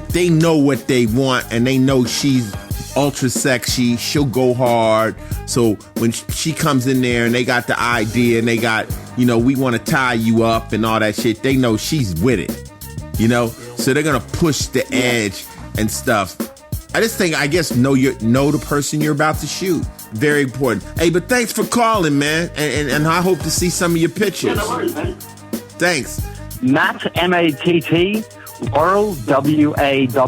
they want, and they know she's ultra sexy. She'll go hard. So when she comes in there and they got the idea and they got, we want to tie you up and all that shit, they know she's with it, So they're going to push the edge and stuff. I just think, know the person you're about to shoot. Very important. Hey, but thanks for calling, man. And I hope to see some of your pictures. Yeah, no worries, man. Thanks. Matt, M-A-T-T, Worrell, WARRELL.com.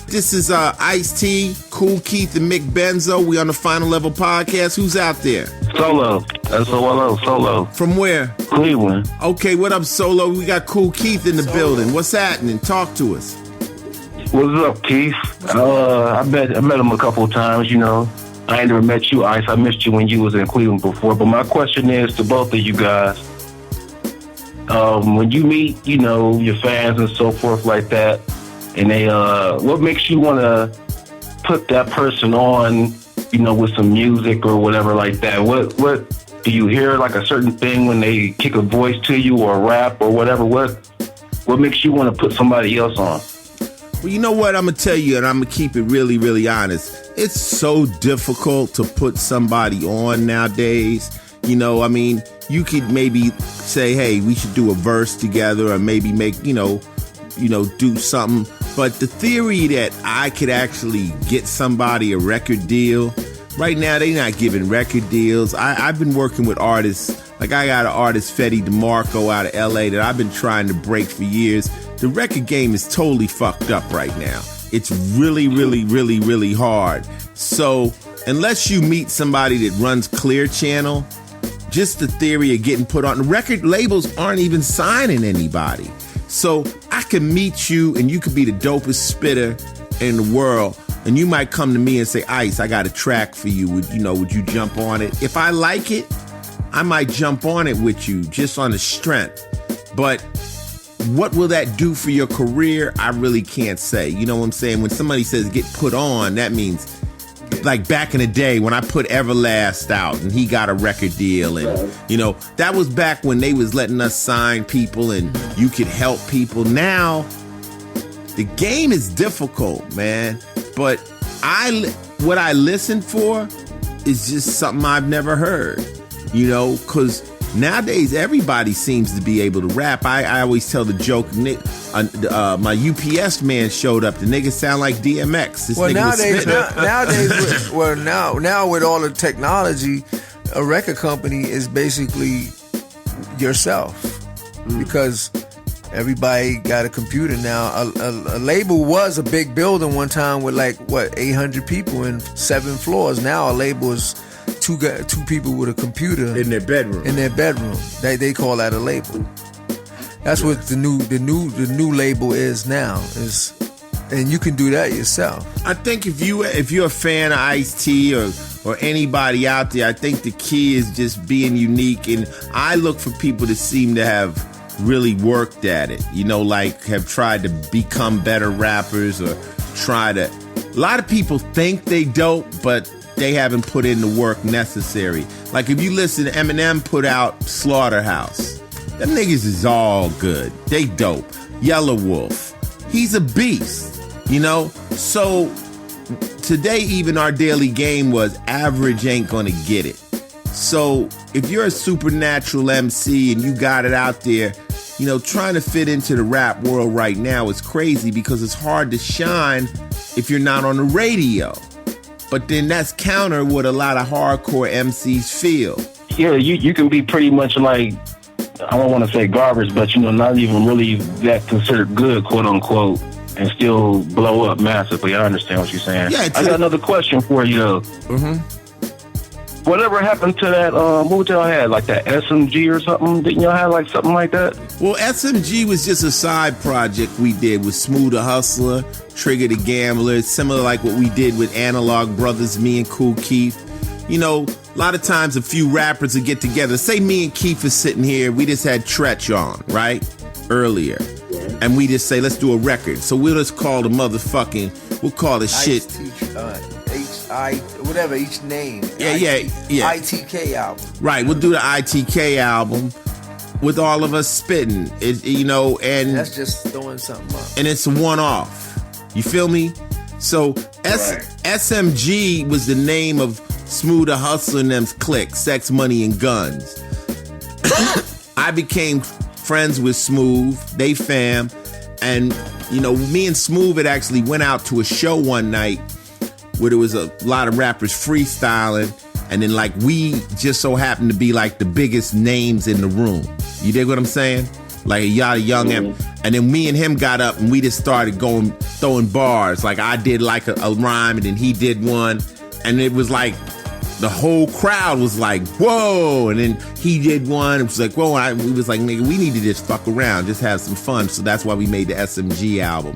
This is Ice-T, Cool Keith, and Mick Benzo. We on the Final Level Podcast. Who's out there? Solo. S-O-L-O, Solo. From where? Cleveland. Okay, what up, Solo? We got Cool Keith in the building. What's happening? Talk to us. What's up, Keith? I met him a couple of times, I ain't never met you, Ice. I missed you when you was in Cleveland before. But my question is to both of you guys. When you meet, your fans and so forth like that, and they, what makes you want to put that person on, with some music or whatever like that? What do you hear like a certain thing when they kick a voice to you or rap or whatever? What makes you want to put somebody else on? Well, you know what? I'm going to tell you, and I'm going to keep it really, really honest. It's so difficult to put somebody on nowadays. You could maybe say, hey, we should do a verse together or maybe make, do something. But the theory that I could actually get somebody a record deal, right now they're not giving record deals. I've been working with artists. Like I got an artist, Fetty DeMarco out of LA that I've been trying to break for years. The record game is totally fucked up right now. It's really, really, really, really hard. So unless you meet somebody that runs Clear Channel, just the theory of getting put on, the record labels aren't even signing anybody. So I can meet you and you could be the dopest spitter in the world. And you might come to me and say, Ice, I got a track for you. Would you jump on it? If I like it, I might jump on it with you just on the strength. But what will that do for your career? I really can't say. You know what I'm saying? When somebody says get put on, that means like back in the day when I put Everlast out and he got a record deal, and that was back when they was letting us sign people and you could help people. Now the game is difficult, man. But what I listen for is just something I've never heard, because nowadays everybody seems to be able to rap. I always tell the joke, my UPS man showed up. The nigga sound like DMX. This nigga now with all the technology, a record company is basically yourself because everybody got a computer now. A label was a big building one time with 800 people and 7 floors. Now a label is two people with a computer in their bedroom. They call that a label. That's what the new label is now. And you can do that yourself. I think if you're a fan of Ice-T or or anybody out there. I think the key is just being unique, and I look for people that seem to have really worked at it, like have tried to become better rappers or a lot of people think they dope, but they haven't put in the work necessary. Like if you listen to Eminem put out Slaughterhouse, them niggas is all good. They dope. Yellow Wolf, he's a beast, So today even our daily game was average ain't gonna get it. So if you're a supernatural MC and you got it out there, trying to fit into the rap world right now is crazy because it's hard to shine if you're not on the radio. But then that's counter what a lot of hardcore MCs feel. Yeah, you can be pretty much like, I don't want to say garbage, but not even really that considered good, quote unquote, and still blow up massively. I understand what you're saying. Yeah, I got another question for you though. Whatever happened to that, what y'all had, like that SMG or something? Didn't y'all have like something like that? Well, SMG was just a side project we did with Smooth the Hustler, Trigger the Gambler, similar like what we did with Analog Brothers, me and Kool Keith. A lot of times a few rappers would get together. Say me and Keith is sitting here, we just had Tretch on, right? Earlier. And we just say, let's do a record. So we'll just call the we'll call the shit. Whatever each name. Yeah. ITK album. Right, we'll do the ITK album with all of us spitting. And that's just throwing something up. And it's a one-off. You feel me? So SMG was the name of Smooth the Hustler and them's clique, Sex, Money, and Guns. I became friends with Smooth, they fam, and me and Smooth had actually went out to a show one night where there was a lot of rappers freestyling, and then like we just so happened to be like the biggest names in the room. You dig what I'm saying? Like a yada young, and then me and him got up and we just started throwing bars. Like I did like a rhyme, and then he did one, and it was like the whole crowd was like, whoa, and then he did one. It was like, whoa, and we was like, nigga, we need to just fuck around, just have some fun. So that's why we made the SMG album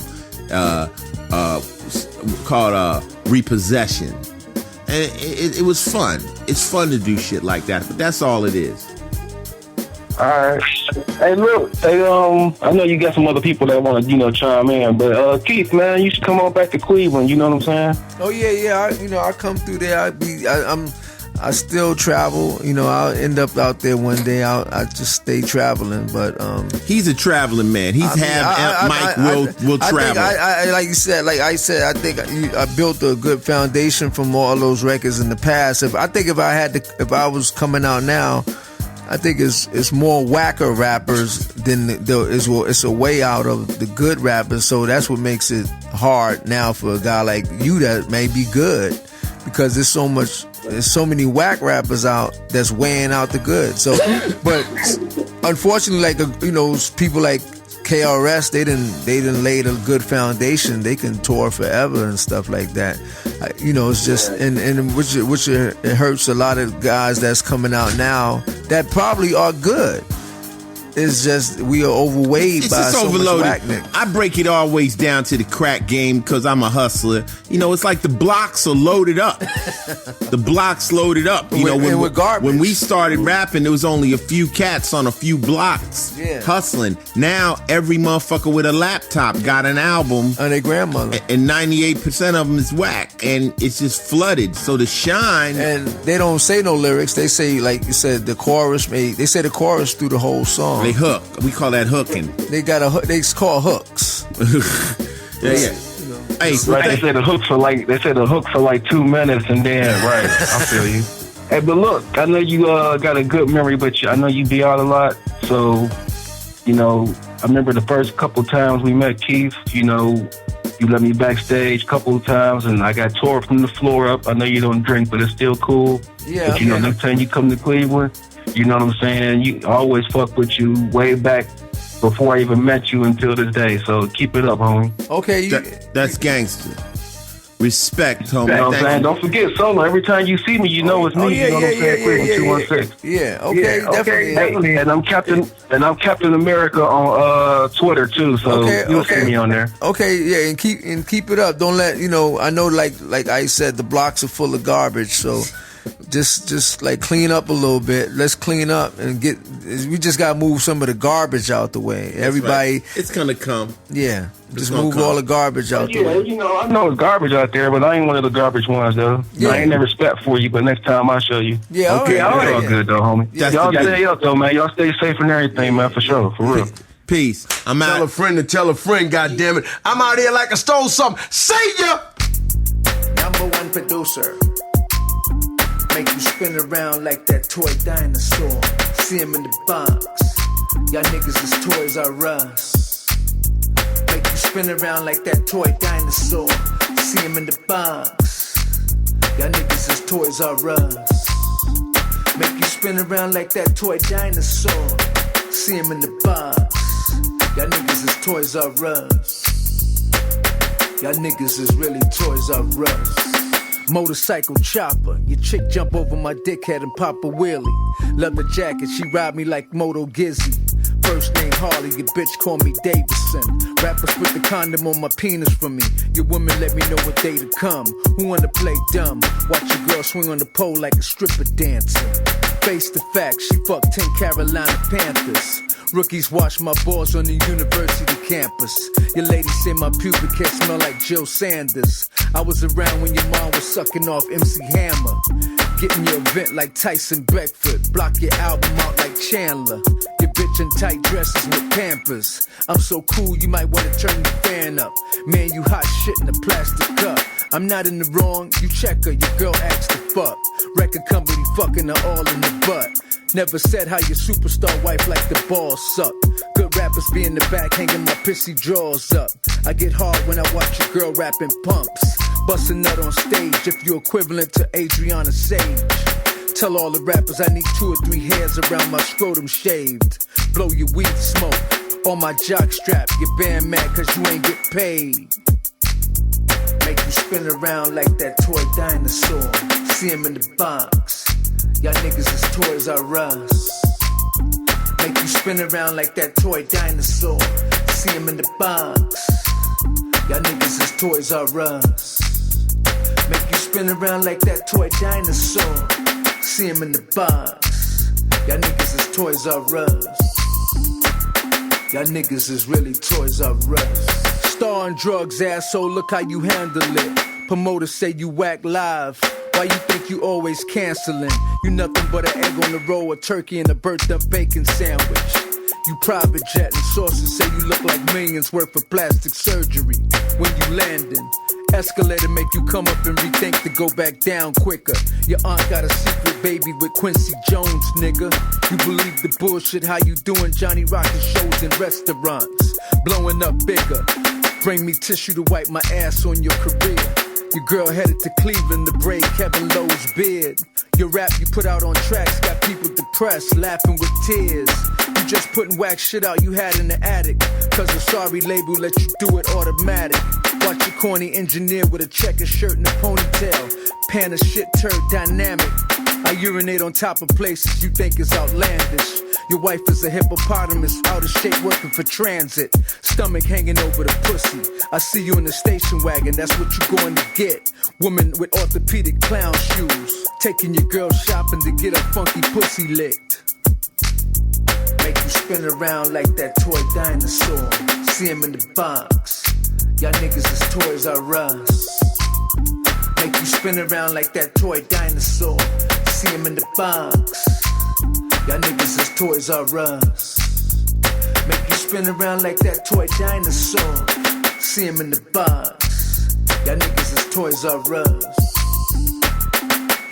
called Repossession. And it was fun. It's fun to do shit like that, but that's all it is. All right. Hey, look, I know you got some other people that want to, chime in, but Keith, man, you should come on back to Cleveland. You know what I'm saying? Oh yeah. I come through there. I still travel. I'll end up out there one day. I just stay traveling. But he's a traveling man. He's Mike will travel. I like you said. Like I said, I think I built a good foundation from all those records in the past. If I was coming out now, I think it's more whacker rappers than it's a way out of the good rappers. So that's what makes it hard now for a guy like you that may be good, because there's so many whack rappers out that's weighing out the good. So, but unfortunately, like people like KRS, they didn't lay a good foundation. They can tour forever and stuff like that. It's just and which it hurts a lot of guys that's coming out now that probably are good. It's just we are overweighed by so much whackness. I break it always down to the crack game because I'm a hustler. It's like the blocks are loaded up. The blocks loaded up. When we started rapping, there was only a few cats on a few blocks hustling. Now every motherfucker with a laptop got an album. And their grandmother. And 98% of them is whack. And it's just flooded. So the shine. And they don't say no lyrics. They say, like you said, the chorus. They say the chorus through the whole song. They hook. We call that hooking. They got a hook. They call hooks. Yeah. Hey, they say the hooks are like 2 minutes, and then right. I feel you. Hey, but look, I know you got a good memory, but I know you be out a lot. So, I remember the first couple times we met, Keith. You let me backstage a couple of times, and I got tore from the floor up. I know you don't drink, but it's still cool. Yeah. But next time you come to Cleveland, you know what I'm saying? You always fuck with you way back before I even met you until this day. So keep it up, homie. Okay. That's gangster. Respect, homie. You know what I'm saying? Don't forget, Solo. Every time you see me, you know it's me. You know what I'm saying? Quick 216. Yeah, okay, definitely. Hey, and I'm Captain America on Twitter too. So you'll see me on there. Okay, yeah, and keep it up. Don't let I know like I said, the blocks are full of garbage. So just like clean up a little bit. Let's clean up and we just gotta move some of the garbage out the way. Everybody, it's gonna come. Yeah, just move all the garbage out the way. I know it's garbage out there, but I ain't one of the garbage ones though. Yeah. I ain't never respect for you, but next time I'll show you. Yeah, okay, all right. All good though, homie. Yeah. Y'all stay up though, man. Y'all stay safe and everything, man, for sure, for real. Peace. I'm out. Tell a friend to tell a friend, goddammit. I'm out here like I stole something. See ya! Number one producer. Make you spin around like that toy dinosaur. See him in the box. Y'all niggas is Toys R Us. Make you spin around like that toy dinosaur. See him in the box. Y'all niggas is Toys R Us. Make you spin around like that toy dinosaur. See him in the box. Y'all niggas is Toys R Us. Y'all niggas is really Toys R Us. Motorcycle chopper, your chick jump over my dickhead and pop a wheelie. Love the jacket, she ride me like Moto Gizzy. First name Harley, your bitch call me Davidson. Rappers put the condom on my penis for me. Your women let me know what day to come. Who wanna play dumb? Watch your girl swing on the pole like a stripper dancing. Face the facts, she fucked 10 Carolina Panthers. Rookies wash my balls on the university campus. Your lady say my pubic hair smell like Jill Sanders. I was around when your mom was sucking off MC Hammer. Getting your vent like Tyson Beckford. Block your album out like Chandler. Your bitch in tight dresses with Pampers. I'm so cool you might wanna turn the fan up. Man, you hot shit in a plastic cup. I'm not in the wrong, you check her, your girl acts the fuck. Record company fucking her all in the butt. Never said how your superstar wife like the balls suck. Good rappers be in the back hanging my pissy drawers up. I get hard when I watch your girl rapping pumps. Bust a nut on stage if you're equivalent to Adriana Sage. Tell all the rappers I need 2 or 3 hairs around my scrotum shaved. Blow your weed smoke on my jock strap. Your band mad cause you ain't get paid. Make you spin around like that toy dinosaur. See him in the box. Y'all niggas is Toys R Us. Make you spin around like that toy dinosaur. See him in the box. Y'all niggas is Toys R Us. Make you spin around like that toy dinosaur. See him in the box. Y'all niggas is Toys R Us. Y'all niggas is really Toys R Us. Star on drugs, asshole, look how you handle it. Promoters say you whack live. Why you think you always canceling? You nothing but an egg on the roll, a turkey and a burnt up bacon sandwich. You private jet and sources say you look like millions worth of plastic surgery. When you landing, escalator make you come up and rethink to go back down quicker. Your aunt got a secret baby with Quincy Jones, nigga. You believe the bullshit, how you doing Johnny Rocket shows in restaurants. Blowing up bigger. Bring me tissue to wipe my ass on your career. Your girl headed to Cleveland to braid Kevin Lowe's beard. Your rap you put out on tracks got people depressed, laughing with tears. You just putting whack shit out you had in the attic. Cause a sorry label let you do it automatic. Watch your corny engineer with a checkered shirt and a ponytail. Pan of shit turd dynamic. I urinate on top of places you think is outlandish. Your wife is a hippopotamus, out of shape working for transit. Stomach hanging over the pussy. I see you in the station wagon, that's what you going to get. Woman with orthopedic clown shoes. Taking your girl shopping to get her funky pussy licked. Make you spin around like that toy dinosaur. See him in the box. Y'all niggas is Toys R Us. Make you spin around like that toy dinosaur. See him in the box. Y'all niggas is Toys R Us. Make you spin around like that toy dinosaur. See him in the box. Y'all niggas is Toys R Us.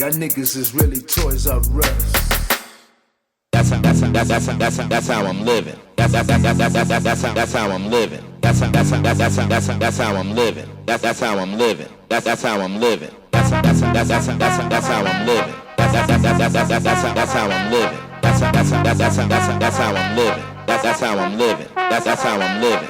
Y'all niggas is really Toys R Us. That's how I'm living. That's how I'm living. That's how I'm living. That's how I'm living. That's how I'm living. That's how I'm living. That's how I'm living. That's how I'm living. That's how I'm living. That's how I'm living. That's how I'm living. That's how I'm living.